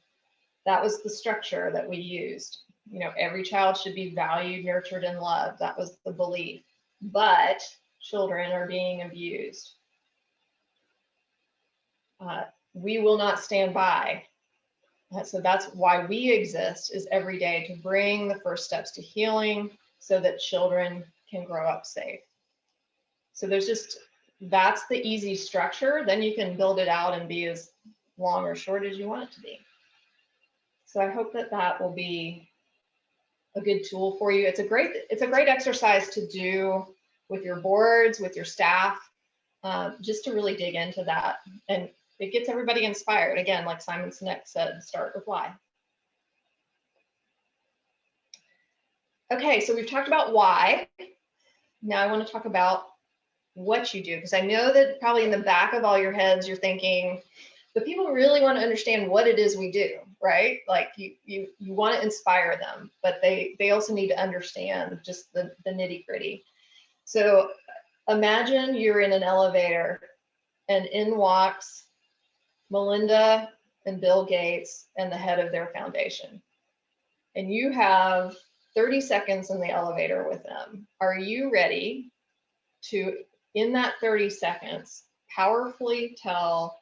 that was the structure that we used. You know, every child should be valued, nurtured, and loved. That was the belief. But children are being abused. We will not stand by. So that's why we exist, is every day to bring the first steps to healing so that children can grow up safe. So there's just, that's the easy structure. Then you can build it out and be as long or short as you want it to be. So I hope that that will be a good tool for you. It's a great exercise to do with your boards, with your staff, just to really dig into that. And it gets everybody inspired. Again, like Simon Sinek said, start with why. Okay, so we've talked about why. Now I want to talk about what you do, because I know that probably in the back of all your heads, you're thinking, but people really want to understand what it is we do, right? Like you want to inspire them, but they also need to understand just the nitty gritty. So imagine you're in an elevator and in walks Melinda and Bill Gates and the head of their foundation. And you have 30 seconds in the elevator with them. Are you ready to, in that 30 seconds, powerfully tell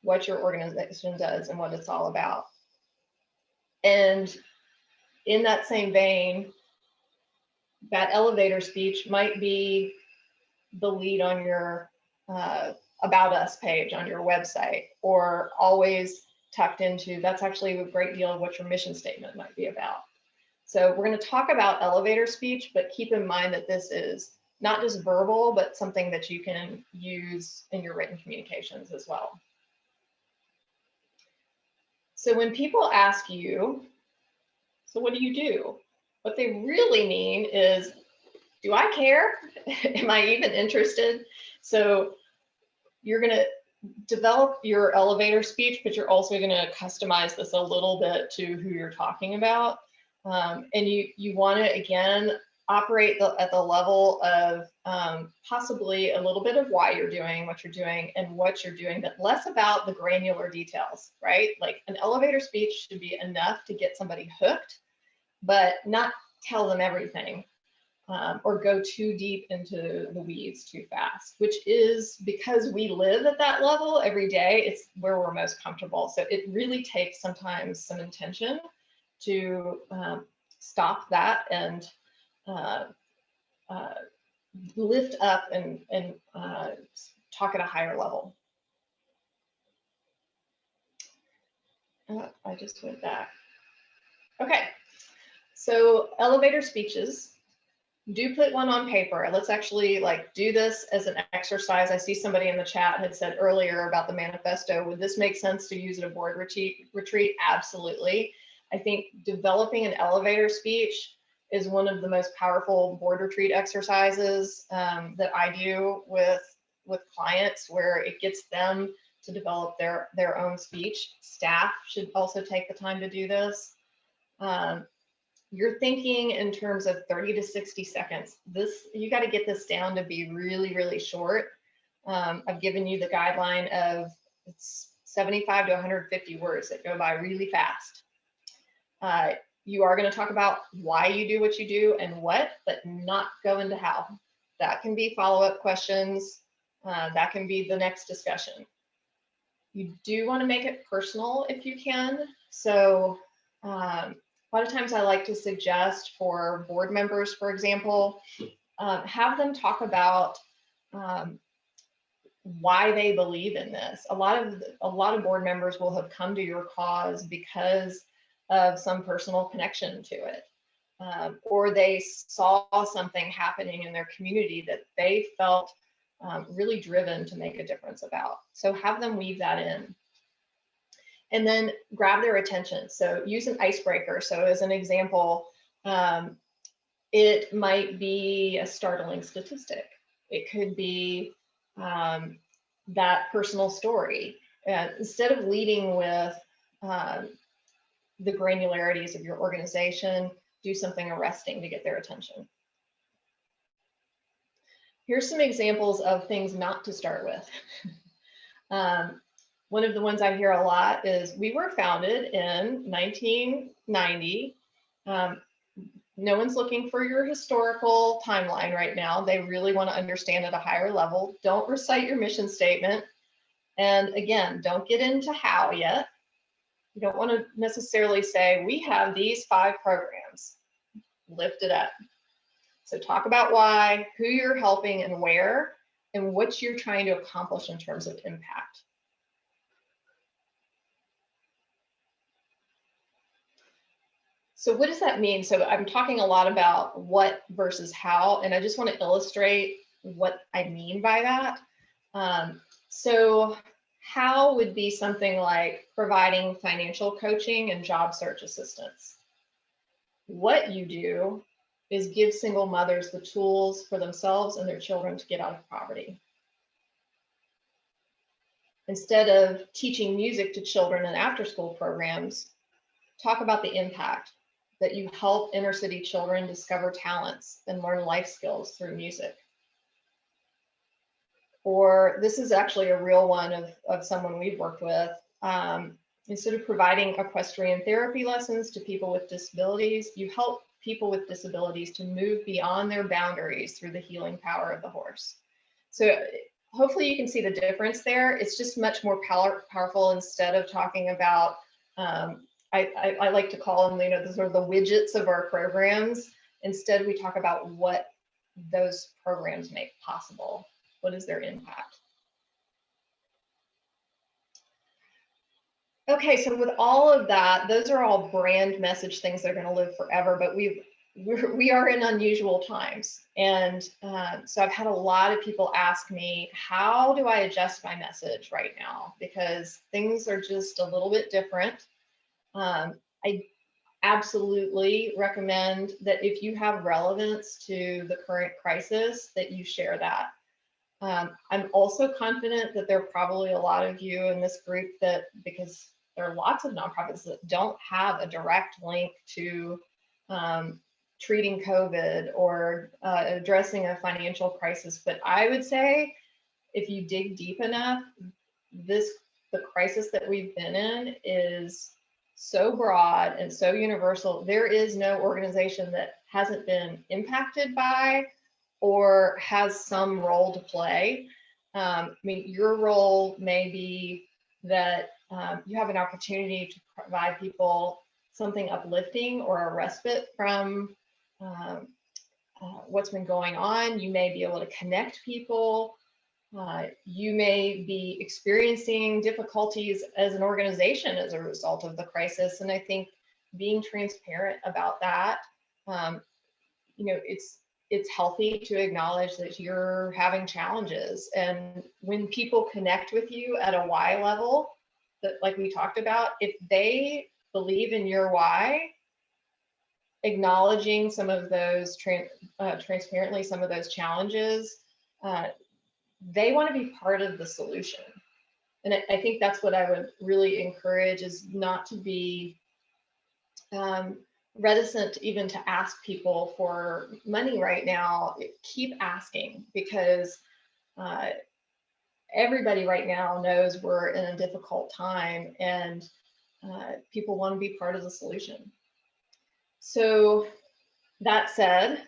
what your organization does and what it's all about? And in that same vein, that elevator speech might be the lead on your About Us page on your website, or always tucked into, that's actually a great deal of what your mission statement might be about. So we're going to talk about elevator speech, but keep in mind that this is not just verbal, but something that you can use in your written communications as well. So when people ask you, so what do you do? What they really mean is, do I care? Am I even interested? So you're going to develop your elevator speech, but you're also going to customize this a little bit to who you're talking about. And you want to, again, operate at the level of possibly a little bit of why you're doing what you're doing and what you're doing, but less about the granular details, right? Like an elevator speech should be enough to get somebody hooked, but not tell them everything. Or go too deep into the weeds too fast, which is because we live at that level every day. It's where we're most comfortable. So it really takes sometimes some intention to stop that and lift up and talk at a higher level. I just went back. Okay, so elevator speeches. Do put one on paper. Let's actually do this as an exercise. I see somebody in the chat had said earlier about the manifesto. Would this make sense to use at a board retreat? Absolutely. I think developing an elevator speech is one of the most powerful board retreat exercises that I do with clients, where it gets them to develop their own speech. Staff should also take the time to do this. You're thinking in terms of 30 to 60 seconds. You got to get this down to be really, really short. I've given you the guideline of 75 to 150 words that go by really fast. You are going to talk about why you do what you do and what, but not go into how. That can be follow-up questions. That can be the next discussion. You do want to make it personal if you can. So a lot of times I like to suggest for board members, for example, have them talk about why they believe in this. A lot of board members will have come to your cause because of some personal connection to it, or they saw something happening in their community that they felt really driven to make a difference about. So have them weave that in. And then grab their attention. So use an icebreaker. So as an example, it might be a startling statistic. It could be that personal story. Instead of leading with the granularities of your organization, do something arresting to get their attention. Here's some examples of things not to start with. One of the ones I hear a lot is, we were founded in 1990. No one's looking for your historical timeline right now. They really want to understand at a higher level. Don't recite your mission statement. And again, don't get into how yet. You don't want to necessarily say, we have these 5 programs. Lift it up. So talk about why, who you're helping and where, and what you're trying to accomplish in terms of impact. So what does that mean? So I'm talking a lot about what versus how, and I just want to illustrate what I mean by that. So how would be something like providing financial coaching and job search assistance. What you do is give single mothers the tools for themselves and their children to get out of poverty. Instead of teaching music to children in after-school programs, talk about the impact that you help inner city children discover talents and learn life skills through music. Or this is actually a real one of someone we've worked with. Instead of providing equestrian therapy lessons to people with disabilities, you help people with disabilities to move beyond their boundaries through the healing power of the horse. So hopefully you can see the difference there. It's just much more powerful. Instead of talking about, I like to call them, those are the widgets of our programs. Instead, we talk about what those programs make possible. What is their impact? Okay, so with all of that, those are all brand message things that are going to live forever, but we are in unusual times. And so I've had a lot of people ask me, how do I adjust my message right now? Because things are just a little bit different. I absolutely recommend that if you have relevance to the current crisis, that you share that. I'm also confident that there are probably a lot of you in this group that, because there are lots of nonprofits that don't have a direct link to treating COVID or addressing a financial crisis. But I would say if you dig deep enough, the crisis that we've been in is so broad and so universal. There is no organization that hasn't been impacted by or has some role to play. I mean, your role may be that you have an opportunity to provide people something uplifting or a respite from what's been going on. You may be able to connect people. You may be experiencing difficulties as an organization as a result of the crisis. And I think being transparent about that, you know, it's healthy to acknowledge that you're having challenges. And when people connect with you at a why level, that like we talked about, if they believe in your why, acknowledging some of those transparently, some of those challenges, they want to be part of the solution. And I think that's what I would really encourage, is not to be reticent even to ask people for money right now. Keep asking, because everybody right now knows we're in a difficult time, and people want to be part of the solution. So that said,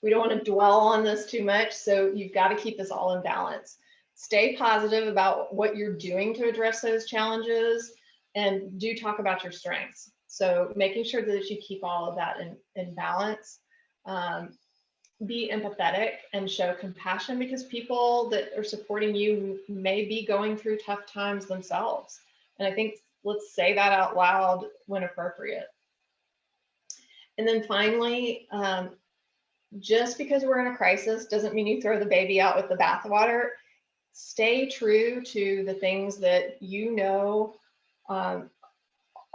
we don't want to dwell on this too much, so you've got to keep this all in balance. Stay positive about what you're doing to address those challenges, and do talk about your strengths. So making sure that you keep all of that in balance. Be empathetic and show compassion, because people that are supporting you may be going through tough times themselves. And I think let's say that out loud when appropriate. And then finally, just because we're in a crisis doesn't mean you throw the baby out with the bathwater. Stay true to the things that you know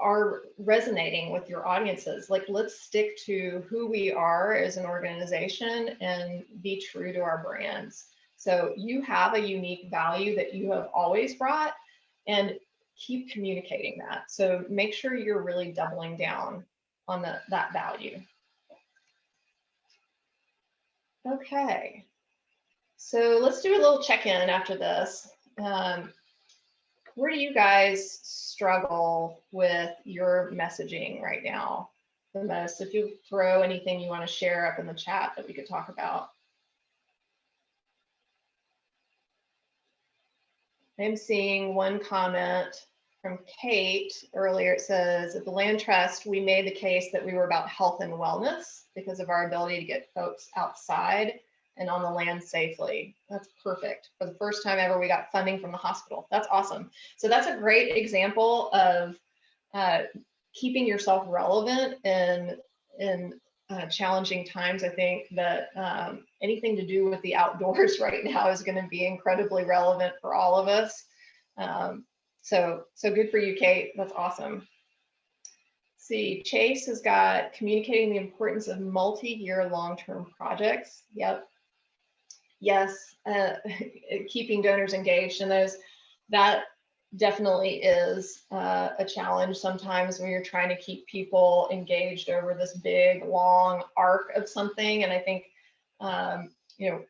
are resonating with your audiences. Like, let's stick to who we are as an organization and be true to our brands. So you have a unique value that you have always brought, and keep communicating that. So make sure you're really doubling down on that value. Okay, so let's do a little check-in after this. Where do you guys struggle with your messaging right now the most? If you throw anything you want to share up in the chat that we could talk about. I'm seeing one comment from Kate earlier. It says, at the Land Trust, we made the case that we were about health and wellness because of our ability to get folks outside and on the land safely. That's perfect. For the first time ever, we got funding from the hospital. That's awesome. So that's a great example of keeping yourself relevant in challenging times. I think that anything to do with the outdoors right now is going to be incredibly relevant for all of us. So good for you, Kate. That's awesome. See, Chase has got communicating the importance of multi-year long-term projects. Yep. Yes, keeping donors engaged in those, that definitely is a challenge sometimes when you're trying to keep people engaged over this big, long arc of something. And I think, you know,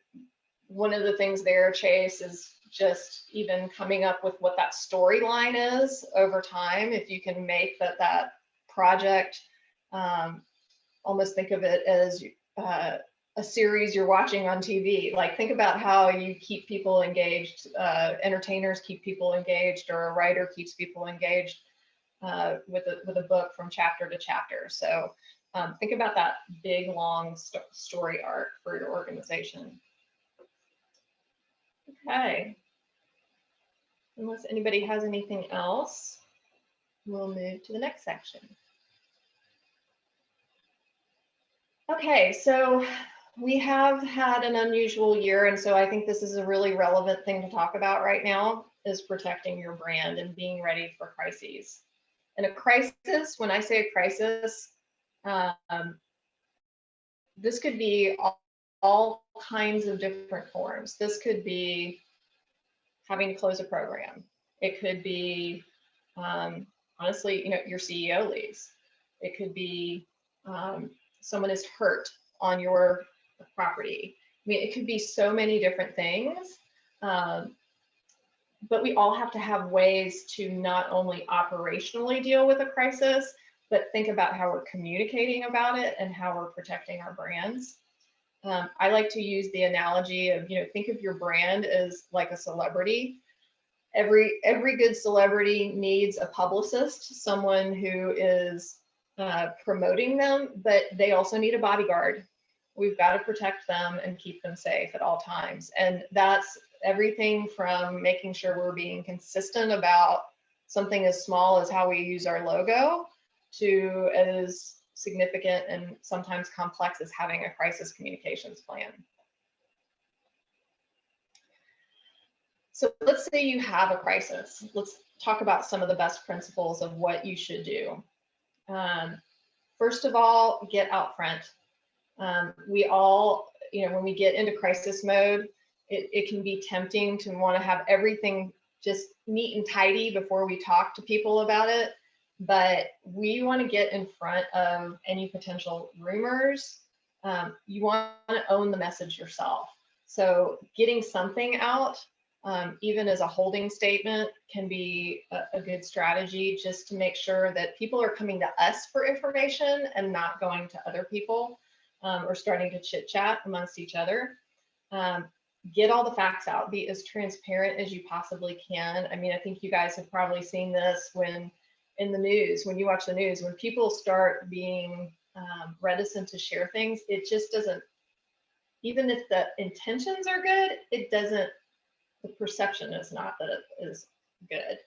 one of the things there, Chase, is just even coming up with what that storyline is over time. If you can make that project, almost think of it as a series you're watching on TV. Like, think about how you keep people engaged, entertainers keep people engaged, or a writer keeps people engaged with a book from chapter to chapter. So Think about that big, long story arc for your organization. Okay. Unless anybody has anything else, we'll move to the next section. Okay, so we have had an unusual year, and so I think this is a really relevant thing to talk about right now, is protecting your brand and being ready for crises. And a crisis, when I say a crisis, this could be all kinds of different forms. This could be having to close a program. It could be, honestly, your CEO leaves. It could be someone is hurt on your property. I mean, it could be so many different things. But we all have to have ways to not only operationally deal with a crisis, but think about how we're communicating about it and how we're protecting our brands. I like to use the analogy of, think of your brand as like a celebrity. Every good celebrity needs a publicist, someone who is promoting them, but they also need a bodyguard. We've got to protect them and keep them safe at all times. And that's everything from making sure we're being consistent about something as small as how we use our logo to as significant and sometimes complex as having a crisis communications plan. So let's say you have a crisis. Let's talk about some of the best principles of what you should do. First of all, get out front. We all, when we get into crisis mode, it can be tempting to want to have everything just neat and tidy before we talk to people about it. But we want to get in front of any potential rumors. You want to own the message yourself. So getting something out, even as a holding statement, can be a good strategy, just to make sure that people are coming to us for information and not going to other people or starting to chit chat amongst each other. Get all the facts out, be as transparent as you possibly can. I mean, I think you guys have probably seen this when in the news, when you watch the news, when people start being reticent to share things, it just doesn't, even if the intentions are good, it doesn't, the perception is not that it is good.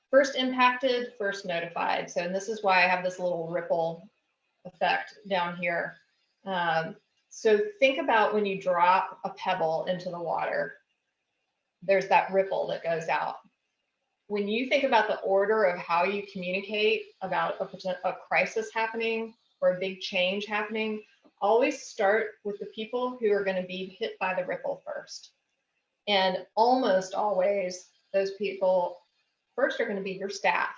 First impacted, first notified. So, and this is why I have this little ripple effect down here. So think about when you drop a pebble into the water, there's that ripple that goes out. When you think about the order of how you communicate about a crisis happening or a big change happening, always start with the people who are going to be hit by the ripple first. And almost always, those people first are going to be your staff.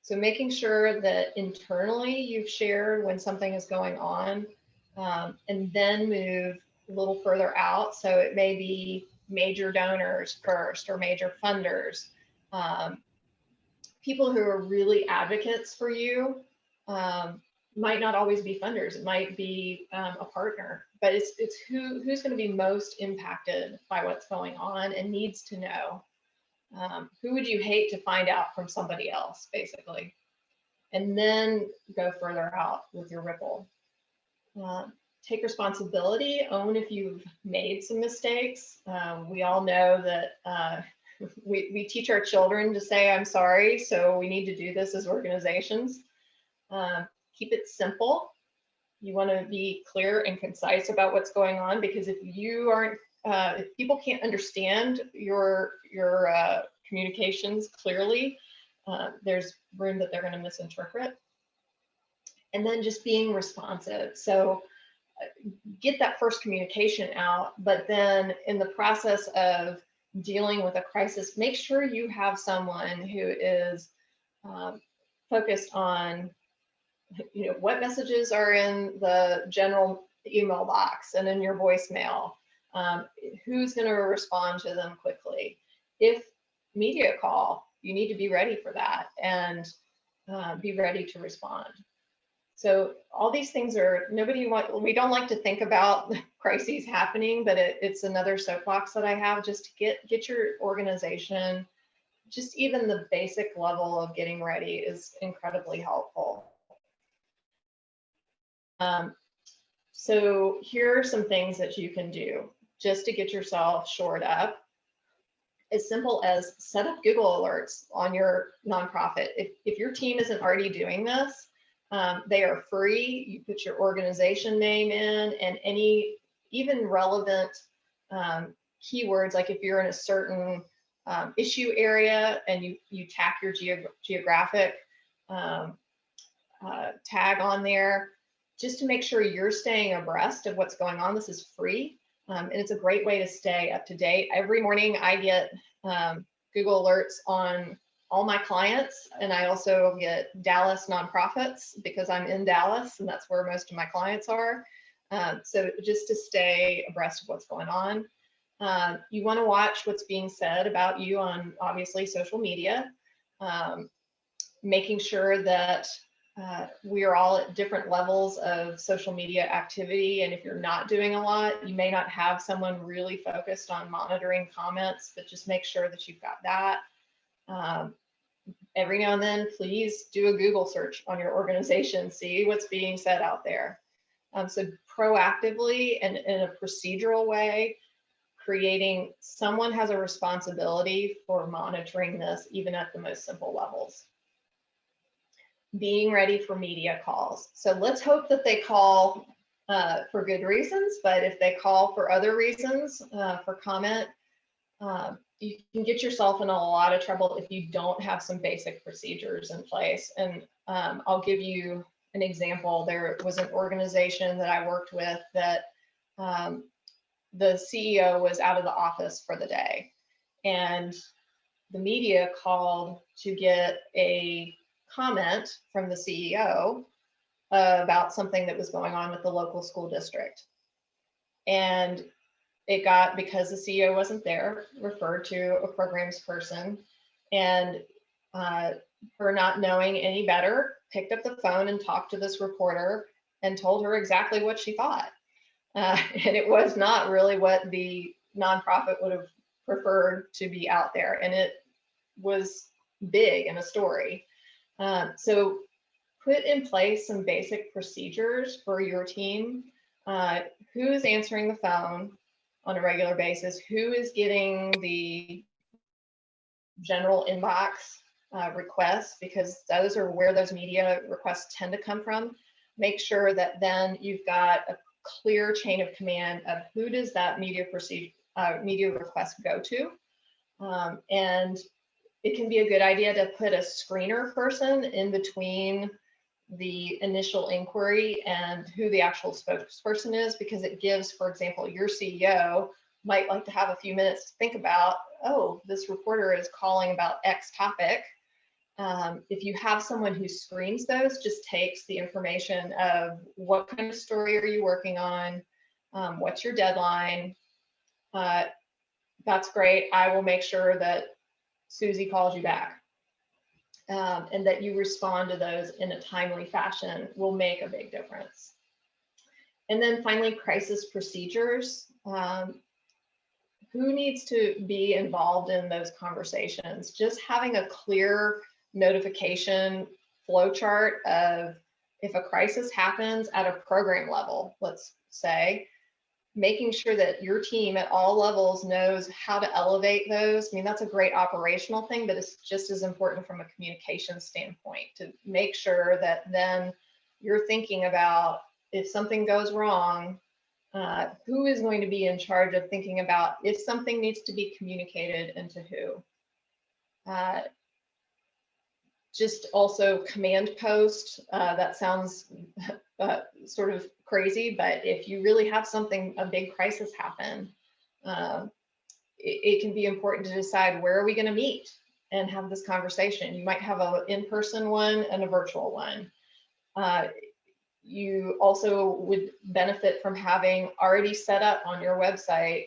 So making sure that internally you've shared when something is going on, and then move a little further out. So it may be major donors first or major funders. People who are really advocates for you might not always be funders. It might be a partner, but it's who's going to be most impacted by what's going on and needs to know. Who would you hate to find out from somebody else, basically? And then go further out with your ripple. Take responsibility, own if you've made some mistakes. We all know that we teach our children to say, I'm sorry, so we need to do this as organizations. Keep it simple. You want to be clear and concise about what's going on, because if you aren't, if people can't understand your communications clearly, there's room that they're going to misinterpret. And then just being responsive. So get that first communication out, but then in the process of dealing with a crisis, make sure you have someone who is focused on, what messages are in the general email box and in your voicemail, who's going to respond to them quickly. If media call, you need to be ready for that and be ready to respond. So all these things are, we don't like to think about crises happening, but it's another soapbox that I have, just to get your organization, just even the basic level of getting ready is incredibly helpful. So here are some things that you can do just to get yourself shored up. As simple as set up Google alerts on your nonprofit. If your team isn't already doing this, they are free. You put your organization name in and any even relevant keywords, like if you're in a certain issue area and you tack your geographic tag on there, just to make sure you're staying abreast of what's going on. This is free. And it's a great way to stay up to date. Every morning I get Google alerts on all my clients, and I also get Dallas nonprofits because I'm in Dallas and that's where most of my clients are. So just to stay abreast of what's going on. You want to watch what's being said about you on obviously social media, making sure that we are all at different levels of social media activity. And if you're not doing a lot, you may not have someone really focused on monitoring comments, but just make sure that you've got that. Every now and then, please do a Google search on your organization, see what's being said out there. So proactively and in a procedural way, creating someone has a responsibility for monitoring this, even at the most simple levels. Being ready for media calls. So let's hope that they call for good reasons, but if they call for other reasons, for comment, you can get yourself in a lot of trouble if you don't have some basic procedures in place. And I'll give you an example. There was an organization that I worked with that the CEO was out of the office for the day, and the media called to get a comment from the CEO about something that was going on with the local school district. And it got, because the CEO wasn't there, referred to a programs person, and her not knowing any better, picked up the phone and talked to this reporter and told her exactly what she thought. And it was not really what the nonprofit would have preferred to be out there. And it was big in a story. So put in place some basic procedures for your team. Who's answering the phone on a regular basis? Who is getting the general inbox requests? Because those are where those media requests tend to come from. Make sure that then you've got a clear chain of command of who does that media request go to. And it can be a good idea to put a screener person in between the initial inquiry and who the actual spokesperson is, because it gives, for example, your CEO might like to have a few minutes to think about, oh, this reporter is calling about X topic. If you have someone who screens those, just takes the information of what kind of story are you working on, what's your deadline, that's great. I will make sure that Susie calls you back, and that you respond to those in a timely fashion will make a big difference. And then finally, crisis procedures. Who needs to be involved in those conversations? Just having a clear notification flow chart of if a crisis happens at a program level, let's say, making sure that your team at all levels knows how to elevate those. I mean, that's a great operational thing, but it's just as important from a communication standpoint to make sure that then you're thinking about if something goes wrong, who is going to be in charge of thinking about if something needs to be communicated and to who. Just also command post, that sounds sort of crazy, but if you really have something, a big crisis happen, it can be important to decide where are we going to meet and have this conversation. You might have an in-person one and a virtual one. You also would benefit from having already set up on your website,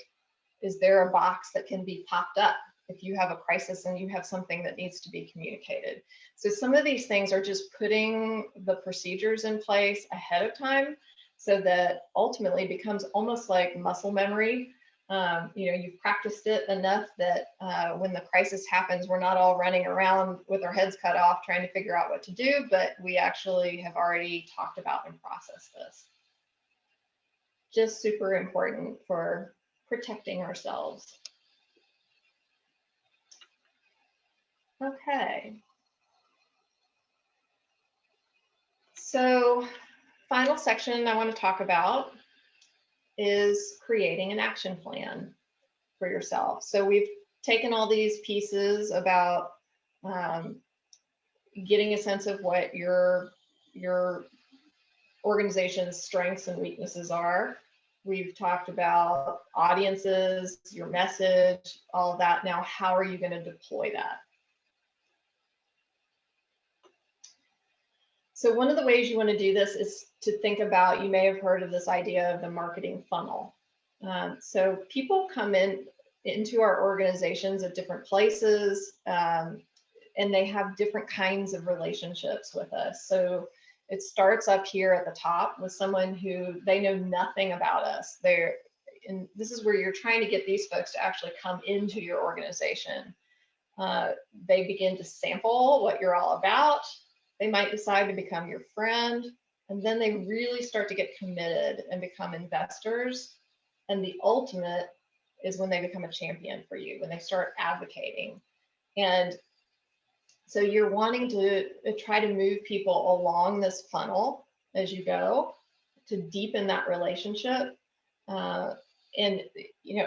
is there a box that can be popped up if you have a crisis and you have something that needs to be communicated? So some of these things are just putting the procedures in place ahead of time so that ultimately becomes almost like muscle memory. You've practiced it enough that when the crisis happens, we're not all running around with our heads cut off trying to figure out what to do, but we actually have already talked about and processed this. Just super important for protecting ourselves. Okay. So, final section I want to talk about is creating an action plan for yourself. So we've taken all these pieces about getting a sense of what your organization's strengths and weaknesses are. We've talked about audiences, your message, all of that. Now, how are you going to deploy that? So one of the ways you want to do this is to think about, you may have heard of this idea of the marketing funnel. So people come into our organizations at different places, and they have different kinds of relationships with us. So it starts up here at the top with someone who they know nothing about us. And this is where you're trying to get these folks to actually come into your organization. They begin to sample what you're all about. They might decide to become your friend, and then they really start to get committed and become investors. And the ultimate is when they become a champion for you, when they start advocating. And so you're wanting to try to move people along this funnel as you go to deepen that relationship. And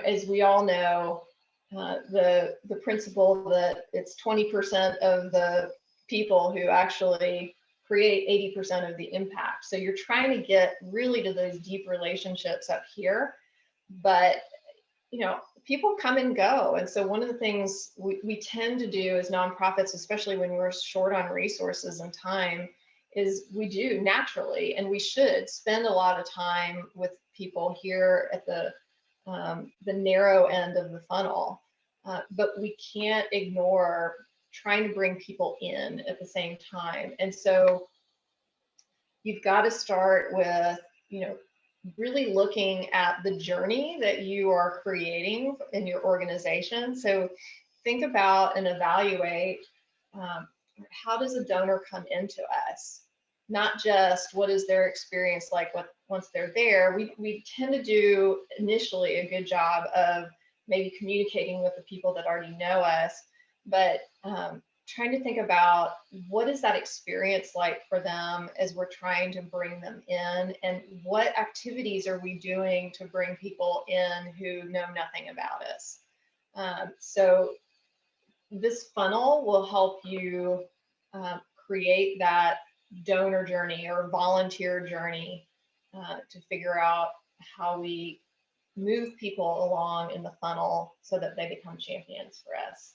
as we all know, the principle that it's 20% of the people who actually create 80% of the impact. So you're trying to get really to those deep relationships up here, but people come and go. And so one of the things we tend to do as nonprofits, especially when we're short on resources and time, is we do naturally, and we should spend a lot of time with people here at the narrow end of the funnel. But we can't ignore trying to bring people in at the same time. And so you've got to start with, really looking at the journey that you are creating in your organization. So think about and evaluate, how does a donor come into us? Not just what is their experience like once they're there. We tend to do initially a good job of maybe communicating with the people that already know us, but trying to think about what is that experience like for them as we're trying to bring them in, and what activities are we doing to bring people in who know nothing about us. So this funnel will help you create that donor journey or volunteer journey to figure out how we move people along in the funnel so that they become champions for us.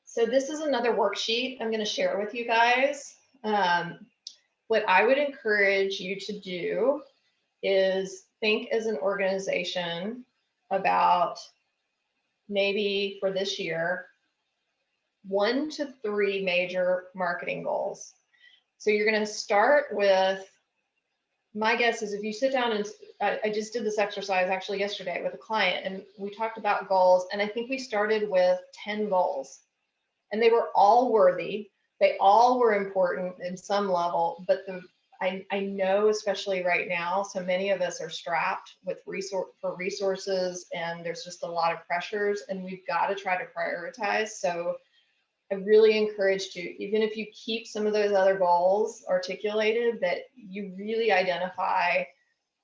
So this is another worksheet I'm going to share with you guys. What I would encourage you to do is think as an organization about, maybe for this year, 1 to 3 major marketing goals. So you're going to start with, my guess is if you sit down and I just did this exercise actually yesterday with a client, and we talked about goals, and I think we started with 10 goals. And they were all worthy. They all were important in some level, but I know, especially right now, so many of us are strapped with resources, and there's just a lot of pressures, and we've got to try to prioritize. So I really encourage you, even if you keep some of those other goals articulated, that you really identify,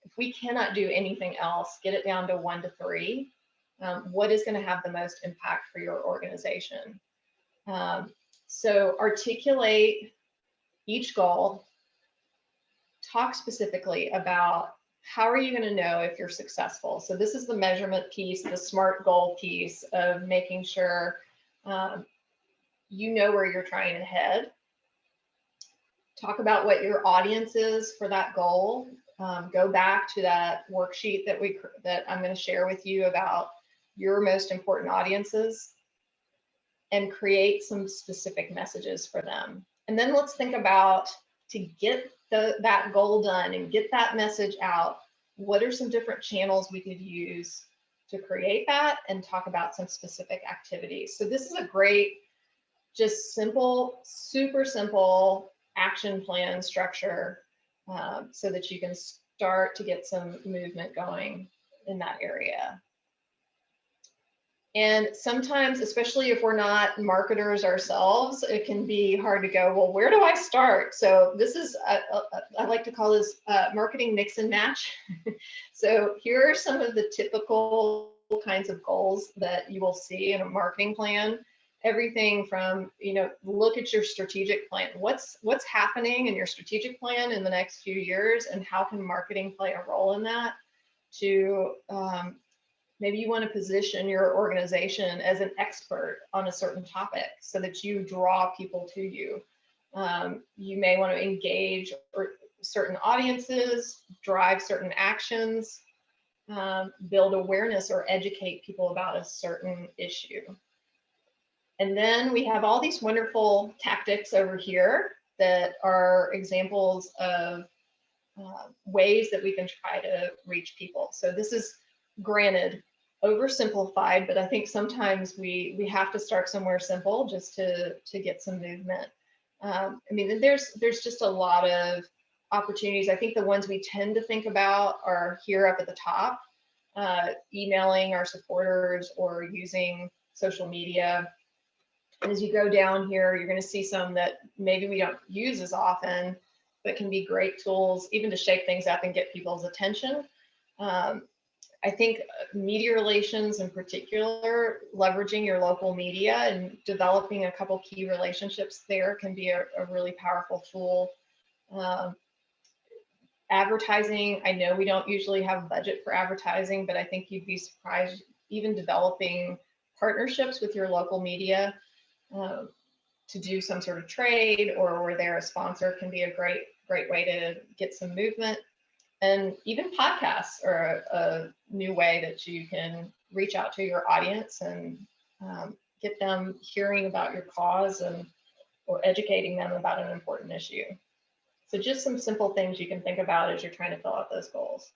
if we cannot do anything else, get it down to 1 to 3. What is going to have the most impact for your organization? So articulate each goal, talk specifically about how are you going to know if you're successful. So this is the measurement piece, the SMART goal piece of making sure you know where you're trying to head. Talk about what your audience is for that goal. Go back to that worksheet that I'm going to share with you about your most important audiences, and create some specific messages for them. And then let's think about, to get that goal done and get that message out, what are some different channels we could use to create that, and talk about some specific activities. So this is a great, just simple, super simple action plan structure, so that you can start to get some movement going in that area. And sometimes, especially if we're not marketers ourselves, it can be hard to go, well, where do I start? So this is, I like to call this marketing mix and match. So here are some of the typical kinds of goals that you will see in a marketing plan. Everything from, look at your strategic plan. What's happening in your strategic plan in the next few years, and how can marketing play a role in that? To maybe you want to position your organization as an expert on a certain topic so that you draw people to you. You may want to engage certain audiences, drive certain actions, build awareness or educate people about a certain issue. And then we have all these wonderful tactics over here that are examples of ways that we can try to reach people. So this is, granted, oversimplified, but I think sometimes we have to start somewhere simple just to get some movement. I mean, there's just a lot of opportunities. I think the ones we tend to think about are here up at the top, emailing our supporters or using social media. And as you go down here, you're going to see some that maybe we don't use as often, but can be great tools even to shake things up and get people's attention. I think media relations in particular, leveraging your local media and developing a couple key relationships there can be a really powerful tool. Advertising, I know we don't usually have budget for advertising, but I think you'd be surprised, even developing partnerships with your local media to do some sort of trade, or where they're a sponsor, can be a great way to get some movement. And even podcasts are a new way that you can reach out to your audience and get them hearing about your cause or educating them about an important issue. So just some simple things you can think about as you're trying to fill out those goals.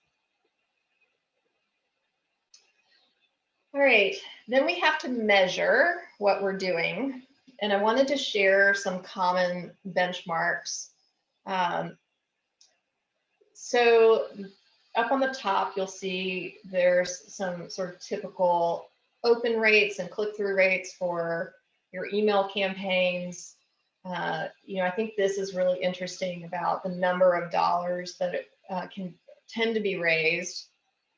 All right, then we have to measure what we're doing. And I wanted to share some common benchmarks. So up on the top, you'll see there's some sort of typical open rates and click-through rates for your email campaigns. I think this is really interesting about the number of dollars that can tend to be raised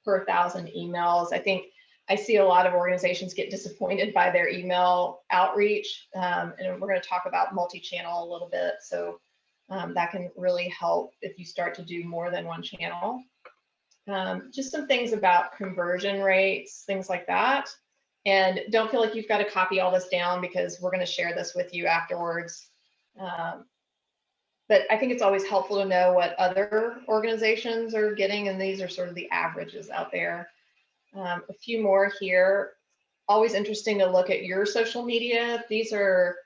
per 1,000 emails. I think I see a lot of organizations get disappointed by their email outreach, and we're going to talk about multi-channel a little bit. So that can really help if you start to do more than one channel. Just some things about conversion rates, things like that. And don't feel like you've got to copy all this down, because we're going to share this with you afterwards. But I think it's always helpful to know what other organizations are getting, and these are sort of the averages out there. A few more here. Always interesting to look at your social media. These are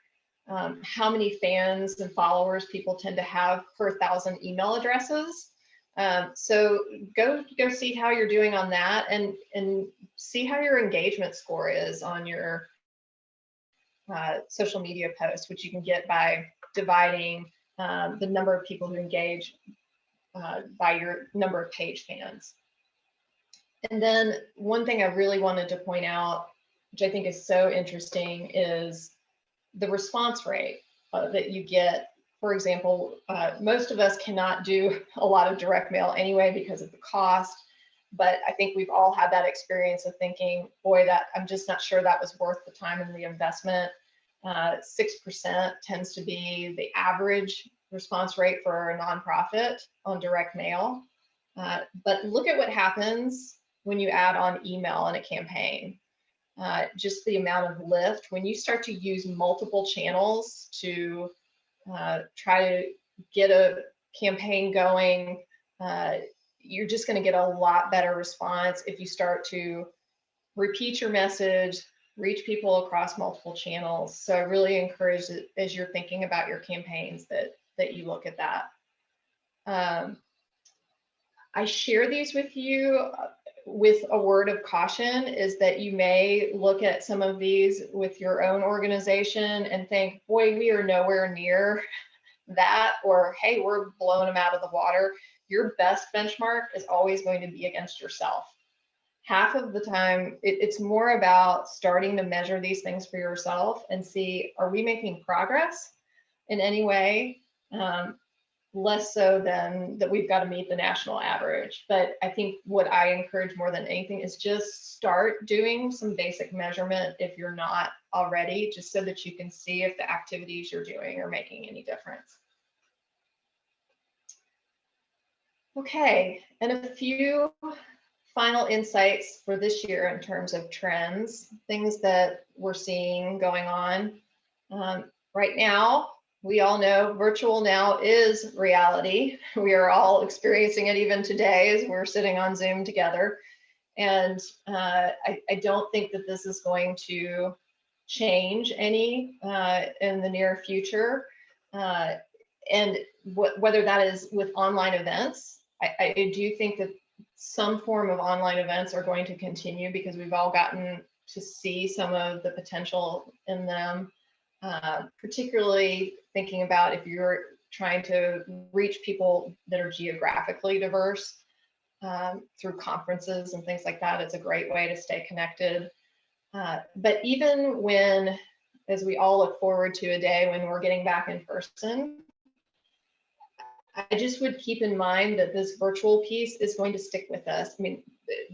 how many fans and followers people tend to have per 1,000 email addresses. So go see how you're doing on that, and see how your engagement score is on your social media posts, which you can get by dividing the number of people who engage by your number of page fans. And then one thing I really wanted to point out, which I think is so interesting, is the response rate that you get. For example, most of us cannot do a lot of direct mail anyway because of the cost, but I think we've all had that experience of thinking, boy, that I'm just not sure that was worth the time and the investment. 6% tends to be the average response rate for a nonprofit on direct mail. But look at what happens when you add on email in a campaign. Just the amount of lift when you start to use multiple channels to try to get a campaign going. You're just going to get a lot better response if you start to repeat your message, reach people across multiple channels. So I really encourage that as you're thinking about your campaigns that you look at that. I share these with you with a word of caution, is that you may look at some of these with your own organization and think, boy, we are nowhere near that, or hey, we're blowing them out of the water. Your best benchmark is always going to be against yourself. Half of the time, it's more about starting to measure these things for yourself and see, are we making progress in any way? Less so than that we've got to meet the national average. But I think what I encourage more than anything is just start doing some basic measurement if you're not already, just so that you can see if the activities you're doing are making any difference. Okay, and a few final insights for this year in terms of trends, things that we're seeing going on. Right now, we all know virtual now is reality. We are all experiencing it even today as we're sitting on Zoom together. And I don't think that this is going to change any in the near future. And whether that is with online events, I do think that some form of online events are going to continue because we've all gotten to see some of the potential in them. Particularly thinking about if you're trying to reach people that are geographically diverse through conferences and things like that, it's a great way to stay connected. But even when, as we all look forward to a day when we're getting back in person, I just would keep in mind that this virtual piece is going to stick with us. I mean,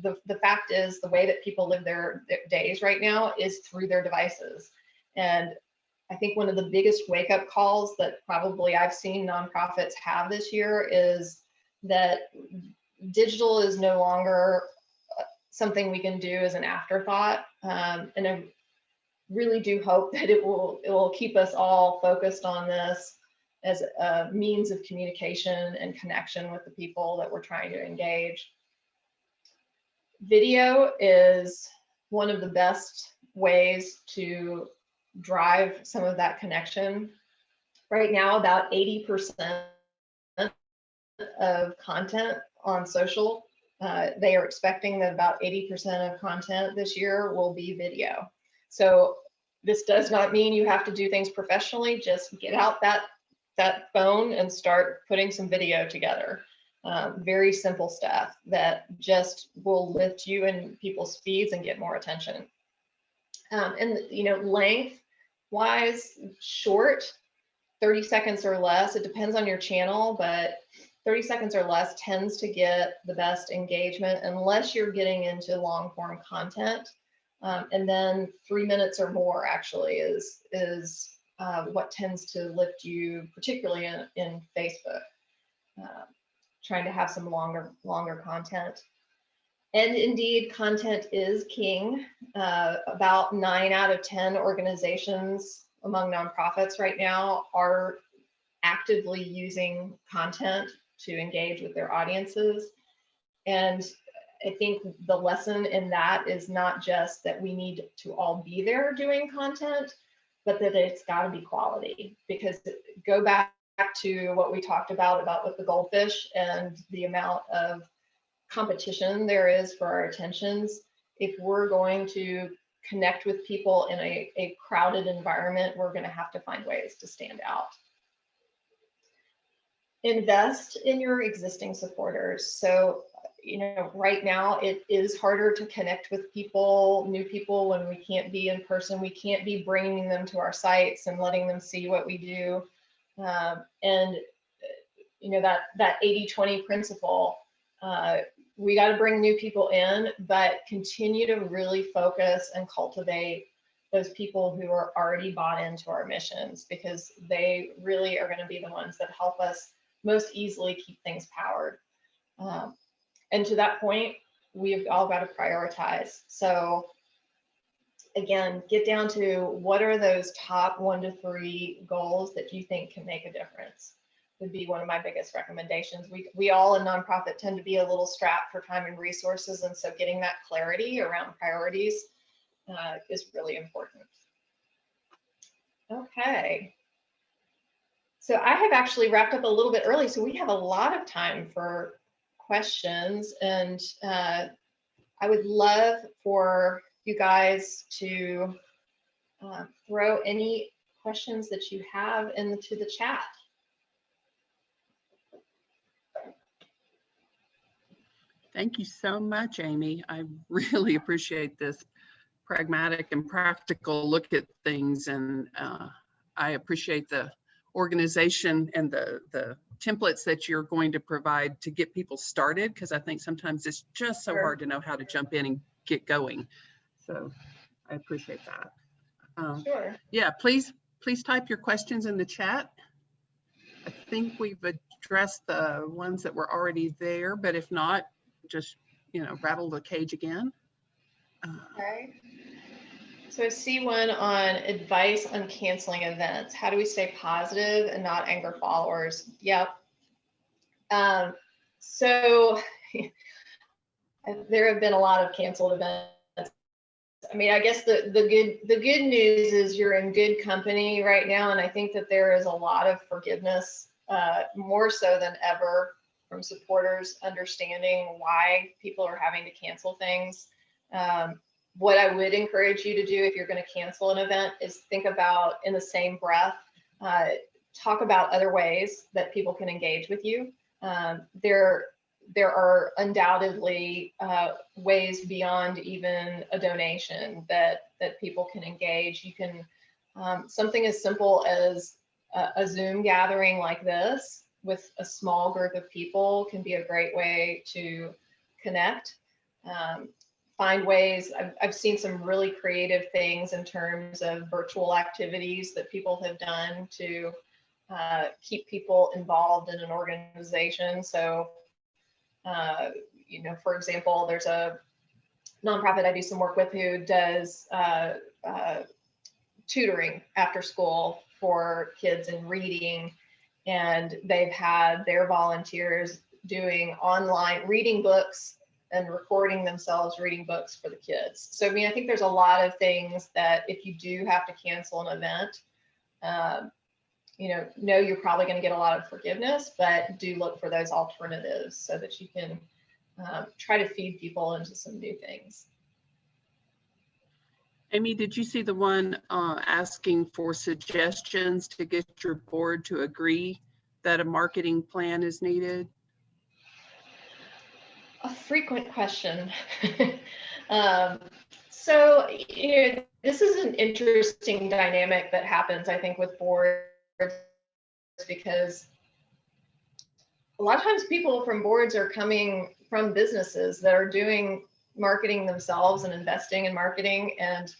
the fact is, the way that people live their days right now is through their devices. And I think one of the biggest wake-up calls that probably I've seen nonprofits have this year is that digital is no longer something we can do as an afterthought. And I really do hope that it will keep us all focused on this as a means of communication and connection with the people that we're trying to engage. Video is one of the best ways to drive some of that connection. Right now, about 80% of content on social, they are expecting that about 80% of content this year will be video. So this does not mean you have to do things professionally. Just get out that phone and start putting some video together. Very simple stuff that just will lift you in people's feeds and get more attention. And you know, length wise, short, 30 seconds or less, it depends on your channel, but 30 seconds or less tends to get the best engagement unless you're getting into long form content. And then 3 minutes or more actually is what tends to lift you, particularly in Facebook, trying to have some longer content. And indeed, content is king. About 9 out of 10 organizations among nonprofits right now are actively using content to engage with their audiences. And I think the lesson in that is not just that we need to all be there doing content, but that it's got to be quality. Because go back to what we talked about with the goldfish and the amount of competition there is for our attentions. If we're going to connect with people in a crowded environment, we're going to have to find ways to stand out. Invest in your existing supporters. So, you know, right now it is harder to connect with people, new people, when we can't be in person. We can't be bringing them to our sites and letting them see what we do. And, you know, that 80-20 principle, we got to bring new people in, but continue to really focus and cultivate those people who are already bought into our missions, because they really are going to be the ones that help us most easily keep things powered. And to that point, we've all got to prioritize. So again, get down to what are those top 1 to 3 goals that you think can make a difference. Would be one of my biggest recommendations. We all in nonprofit tend to be a little strapped for time and resources, and so getting that clarity around priorities is really important. Okay. So I have actually wrapped up a little bit early, so we have a lot of time for questions, and I would love for you guys to throw any questions that you have into the chat. Thank you so much, Aimee. I really appreciate this pragmatic and practical look at things, and I appreciate the organization and the templates that you're going to provide to get people started, because I think sometimes it's just so hard to know how to jump in and get going. So I appreciate that. Sure. Yeah, please type your questions in the chat. I think we've addressed the ones that were already there, but if not, just, rattle the cage again. Okay. So I see one on advice on canceling events. How do we stay positive and not anger followers? Yep. So there have been a lot of canceled events. I mean, I guess the good news is you're in good company right now, and I think that there is a lot of forgiveness, more so than ever, from supporters understanding why people are having to cancel things. What I would encourage you to do if you're going to cancel an event is think about, in the same breath, talk about other ways that people can engage with you. There are undoubtedly ways beyond even a donation that people can engage. You can, something as simple as a Zoom gathering like this with a small group of people can be a great way to connect. Find ways, I've seen some really creative things in terms of virtual activities that people have done to keep people involved in an organization. So, for example, there's a nonprofit I do some work with who does tutoring after school for kids in reading, and they've had their volunteers doing online reading books and recording themselves reading books for the kids. So, I mean, I think there's a lot of things that if you do have to cancel an event, know you're probably going to get a lot of forgiveness, but do look for those alternatives so that you can try to feed people into some new things. Aimee, did you see the one asking for suggestions to get your board to agree that a marketing plan is needed? A frequent question. So, this is an interesting dynamic that happens, I think, with boards, because a lot of times people from boards are coming from businesses that are doing marketing themselves and investing in marketing, and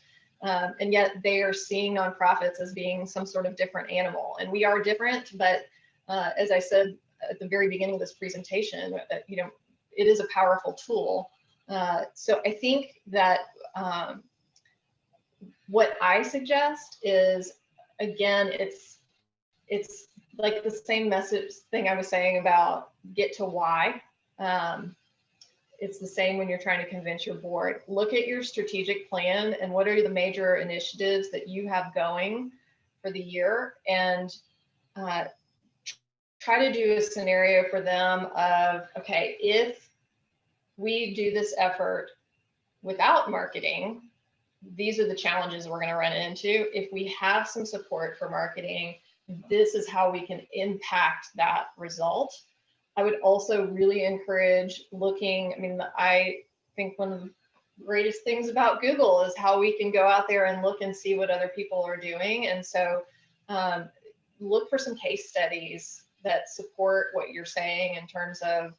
yet they are seeing nonprofits as being some sort of different animal. And we are different, but as I said at the very beginning of this presentation, it is a powerful tool. So I think that what I suggest is, again, it's like the same message thing I was saying about get to why. It's the same when you're trying to convince your board. Look at your strategic plan and what are the major initiatives that you have going for the year, and try to do a scenario for them of, okay, if we do this effort without marketing, these are the challenges we're going to run into. If we have some support for marketing, this is how we can impact that result. I would also really encourage looking, I think one of the greatest things about Google is how we can go out there and look and see what other people are doing. And so look for some case studies that support what you're saying in terms of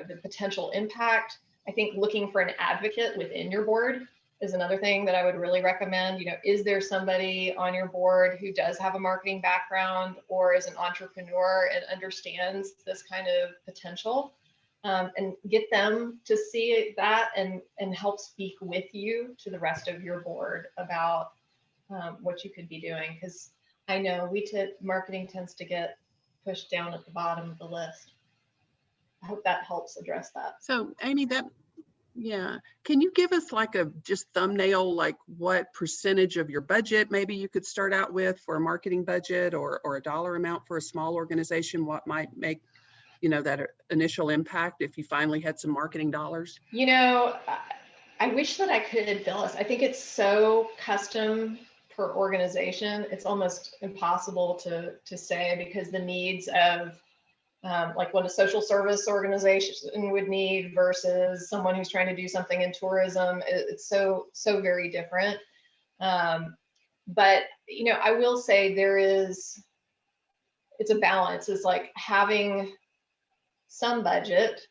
the potential impact. I think looking for an advocate within your board is another thing that I would really recommend. Is there somebody on your board who does have a marketing background or is an entrepreneur and understands this kind of potential, and get them to see that and help speak with you to the rest of your board about what you could be doing. Because I know marketing tends to get pushed down at the bottom of the list. I hope that helps address that. So Aimee, yeah, can you give us like a just thumbnail, like what percentage of your budget maybe you could start out with for a marketing budget, or a dollar amount for a small organization, what might make you know, that initial impact if you finally had some marketing dollars? You know, I wish that I could, Phyllis. I think it's so custom per organization. It's almost impossible to say, because the needs of like what a social service organization would need versus someone who's trying to do something in tourism, it's so very different. But you know, I will say it's a balance. It's like having some budget,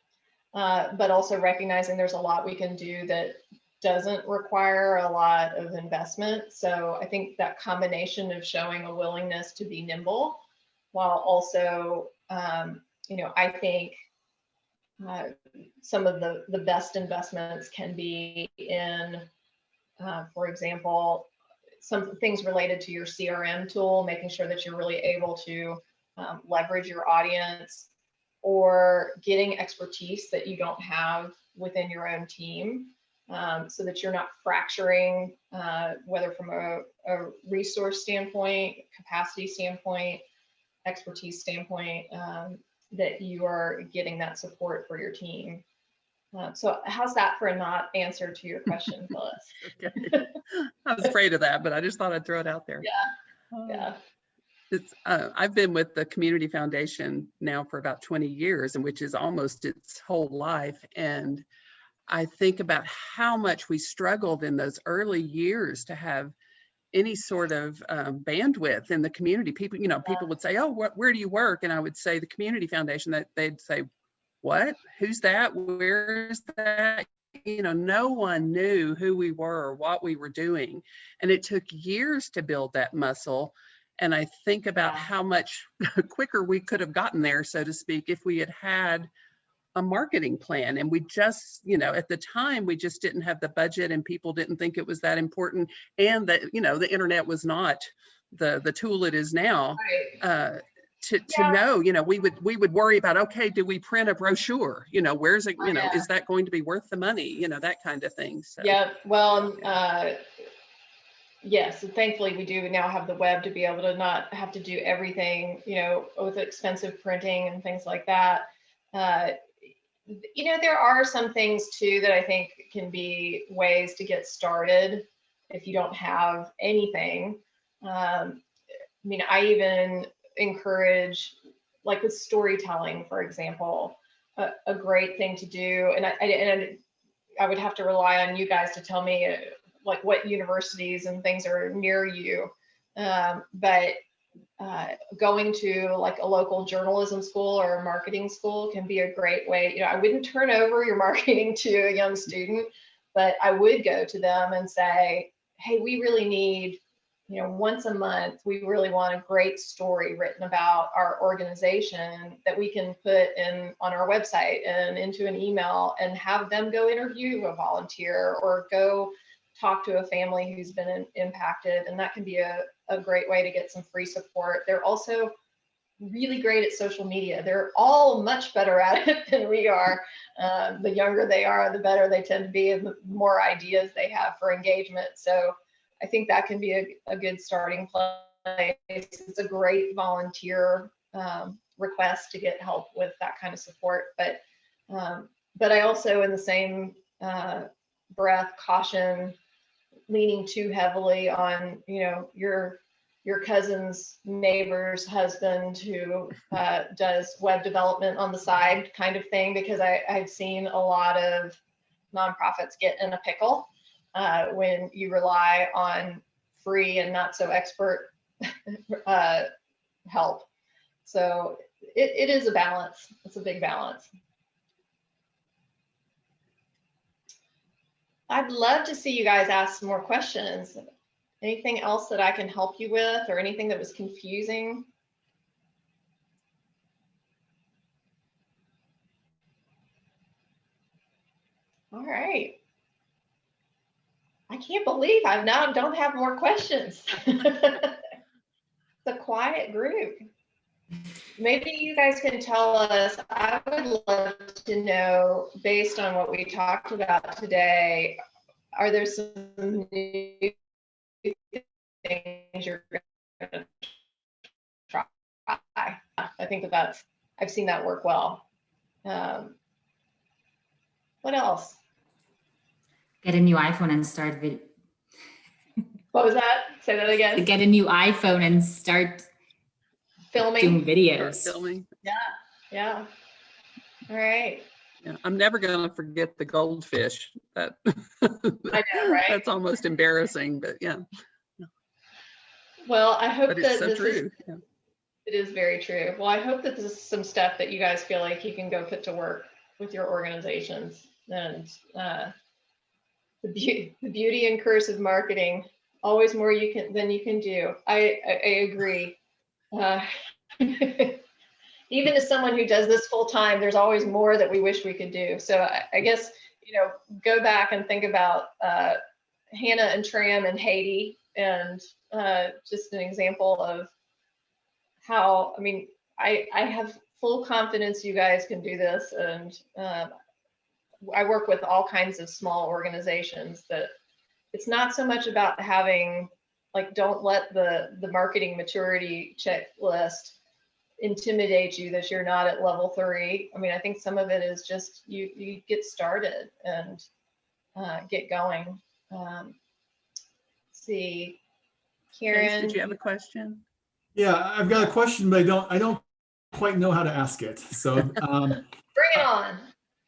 but also recognizing there's a lot we can do that doesn't require a lot of investment. So I think that combination of showing a willingness to be nimble while also, you know, I think some of the best investments can be in, for example, some things related to your CRM tool, making sure that you're really able to leverage your audience, or getting expertise that you don't have within your own team, so that you're not fracturing, whether from a resource standpoint, capacity standpoint, expertise standpoint, that you are getting that support for your team. So how's that for a not answer to your question, Phyllis? Okay. I was afraid of that, but I just thought I'd throw it out there. Yeah. I've been with the Community Foundation now for about 20 years, and which is almost its whole life. And I think about how much we struggled in those early years to have any sort of bandwidth in the community. People, you know, people would say, "Oh, where do you work?" And I would say the Community Foundation. That they'd say, "What? Who's that? Where's that?" You know, no one knew who we were or what we were doing, and it took years to build that muscle. And I think about how much quicker we could have gotten there, so to speak, if we had had a marketing plan. And we just, you know, at the time, we just didn't have the budget, and people didn't think it was that important. And that, you know, the internet was not the tool it is now. Right. To know, you know, we would worry about, okay, do we print a brochure? You know, where's it, you know, is that going to be worth the money? You know, that kind of thing. So. Yeah, well, yes, and thankfully we do now have the web to be able to not have to do everything, you know, with expensive printing and things like that. You know, there are some things too that I think can be ways to get started if you don't have anything. I mean, I even encourage, like with storytelling, for example, a great thing to do. And I would have to rely on you guys to tell me like what universities and things are near you. But going to like a local journalism school or a marketing school can be a great way. You know, I wouldn't turn over your marketing to a young student, but I would go to them and say, hey, we really need, you know, once a month, we really want a great story written about our organization that we can put in on our website and into an email, and have them go interview a volunteer or go talk to a family who's been impacted. And that can be a great way to get some free support. They're also really great at social media. They're all much better at it than we are. The younger they are, the better they tend to be, and the more ideas they have for engagement. So I think that can be a good starting place. It's a great volunteer request to get help with that kind of support. But I also, in the same breath, caution leaning too heavily on, you know, your cousin's neighbor's husband who does web development on the side kind of thing, because I've seen a lot of nonprofits get in a pickle when you rely on free and not so expert help. So it is a balance. It's a big balance. I'd love to see you guys ask some more questions. Anything else that I can help you with, or anything that was confusing? All right. I can't believe I now don't have more questions. It's a quiet group. Maybe you guys can tell us. I would love to know, based on what we talked about today, are there some new things you're going to try? I think that's I've seen that work well. What else? Get a new iPhone and start video. What was that? Say that again. To get a new iPhone and start filming doing videos. Filming. Yeah. All right. Yeah, I'm never going to forget the goldfish. That I know, right? That's almost embarrassing, but yeah. Well, I hope But that it's so this true. is. It is very true. Well, I hope that this is some stuff that you guys feel like you can go put to work with your organizations. And the beauty and curse of marketing, always more than you can do. I agree. Even as someone who does this full time, there's always more that we wish we could do. So I guess, go back and think about Hannah and Tram and Haiti, and just an example of how, I have full confidence you guys can do this. And I work with all kinds of small organizations that it's not so much about having, don't let the marketing maturity checklist intimidate you that you're not at level 3. I think some of it is just you get started and get going. Let's see, Karen. Case, did you have a question? Yeah, I've got a question, but I don't quite know how to ask it. So bring it on.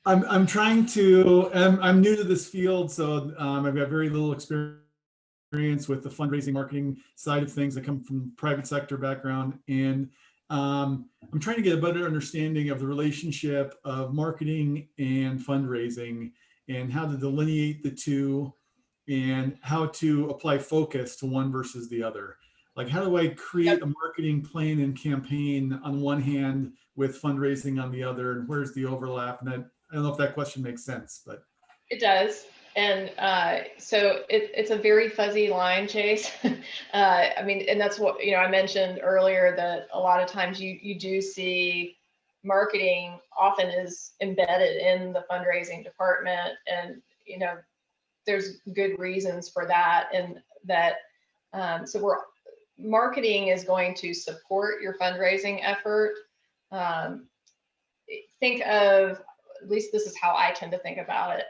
I'm trying to. I'm new to this field, so I've got very little experience with the fundraising marketing side of things. I come from private sector background, and I'm trying to get a better understanding of the relationship of marketing and fundraising, and how to delineate the two, and how to apply focus to one versus the other. Like, how do I create a marketing plan and campaign on one hand with fundraising on the other, and where's the overlap? And I don't know if that question makes sense, but it does. And so it's a very fuzzy line, Chase. And that's what, I mentioned earlier, that a lot of times you do see marketing often is embedded in the fundraising department. And, there's good reasons for that. And that, marketing is going to support your fundraising effort. Think of, at least this is how I tend to think about it.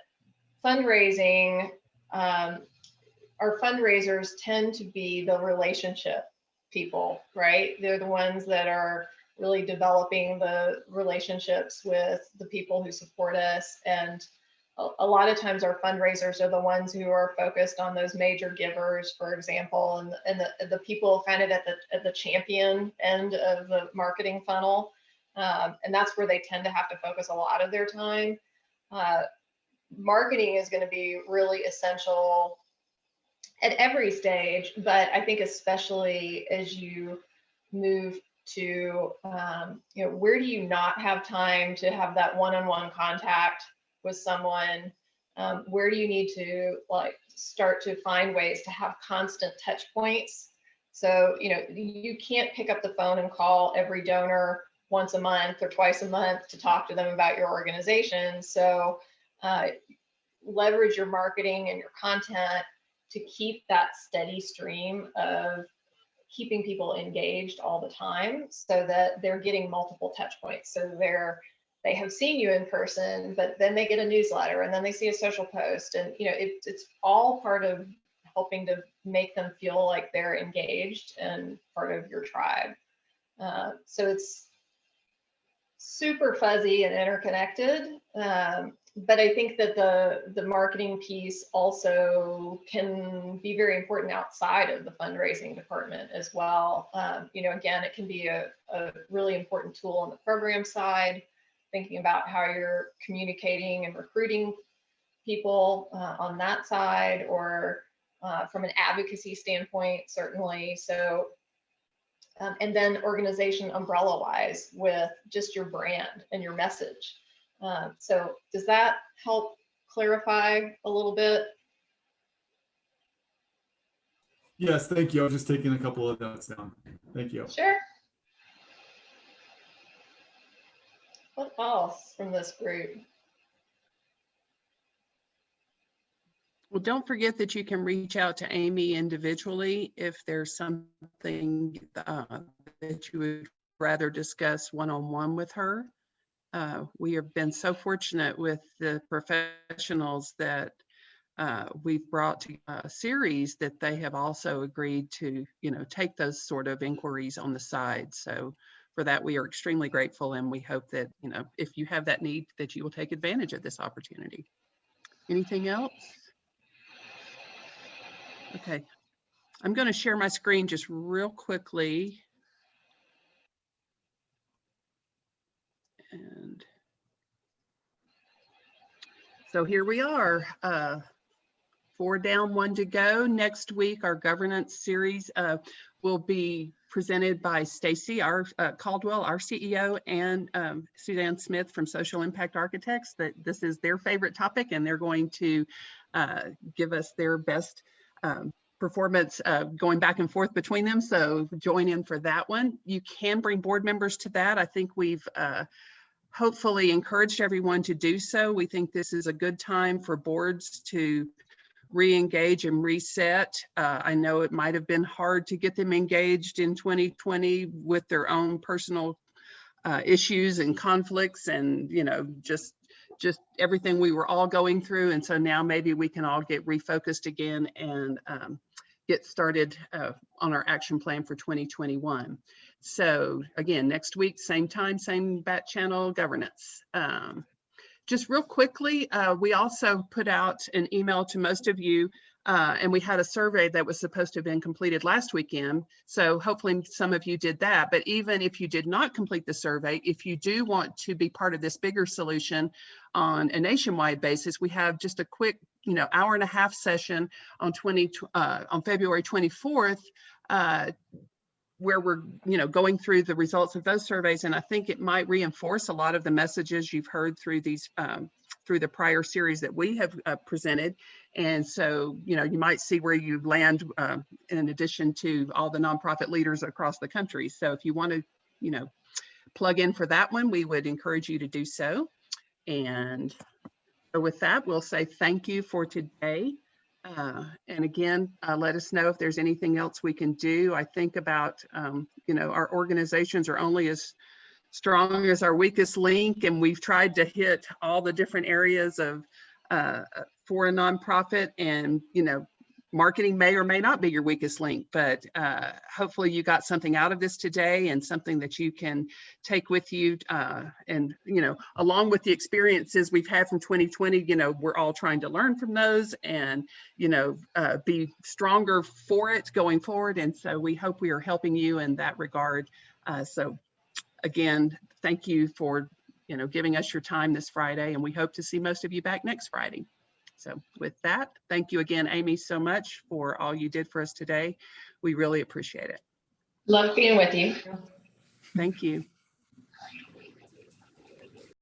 Fundraising, our fundraisers tend to be the relationship people, right? They're the ones that are really developing the relationships with the people who support us. And a lot of times our fundraisers are the ones who are focused on those major givers, for example, and the people kind of at the champion end of the marketing funnel. And that's where they tend to have to focus a lot of their time. Marketing is going to be really essential at every stage, but I think especially as you move to, where do you not have time to have that one-on-one contact with someone? Where do you need to start to find ways to have constant touch points? So, you can't pick up the phone and call every donor once a month or twice a month to talk to them about your organization. So leverage your marketing and your content to keep that steady stream of keeping people engaged all the time, so that they're getting multiple touch points. So they have seen you in person, but then they get a newsletter, and then they see a social post, and it's all part of helping to make them feel like they're engaged and part of your tribe. So it's super fuzzy and interconnected. But I think that the marketing piece also can be very important outside of the fundraising department as well. Again, it can be a really important tool on the program side, thinking about how you're communicating and recruiting people on that side, or from an advocacy standpoint, certainly. So, and then organization umbrella wise with just your brand and your message. So does that help clarify a little bit? yes, thank you. I was just taking a couple of notes down. Thank you. Sure. What else from this group? Well, don't forget that you can reach out to Aimee individually if there's something that you would rather discuss one-on-one with her. We have been so fortunate with the professionals that we've brought to a series that they have also agreed to, take those sort of inquiries on the side. So for that, we are extremely grateful, and we hope that, if you have that need, that you will take advantage of this opportunity. Anything else? Okay, I'm going to share my screen just real quickly. And so here we are, 4 down, 1 to go. Next week, our governance series will be presented by Stacy Caldwell, our CEO, and Suzanne Smith from Social Impact Architects. That this is their favorite topic, and they're going to give us their best performance going back and forth between them. So join in for that one. You can bring board members to that. I think we've hopefully encouraged everyone to do so. We think this is a good time for boards to re-engage and reset. I know it might have been hard to get them engaged in 2020 with their own personal issues and conflicts, and just everything we were all going through. And so now maybe we can all get refocused again and get started on our action plan for 2021. So again, next week, same time, same bat channel, governance. Just real quickly, we also put out an email to most of you, and we had a survey that was supposed to have been completed last weekend. So hopefully some of you did that. But even if you did not complete the survey, if you do want to be part of this bigger solution on a nationwide basis, we have just a quick, hour-and-a-half session on February 24th, where we're going through the results of those surveys. And I think it might reinforce a lot of the messages you've heard through these through the prior series that we have presented. And so you might see where you land in addition to all the nonprofit leaders across the country. So if you want to plug in for that one, we would encourage you to do so. And so with that, we'll say thank you for today. And again, let us know if there's anything else we can do. I think about, our organizations are only as strong as our weakest link, and we've tried to hit all the different areas of for a nonprofit, and marketing may or may not be your weakest link, but hopefully you got something out of this today, and something that you can take with you, and along with the experiences we've had from 2020, we're all trying to learn from those and be stronger for it going forward. And so we hope we are helping you in that regard. So again, thank you for giving us your time this Friday, and we hope to see most of you back next Friday. So with that, thank you again, Aimee, so much for all you did for us today. We really appreciate it. Love being with you. Thank you.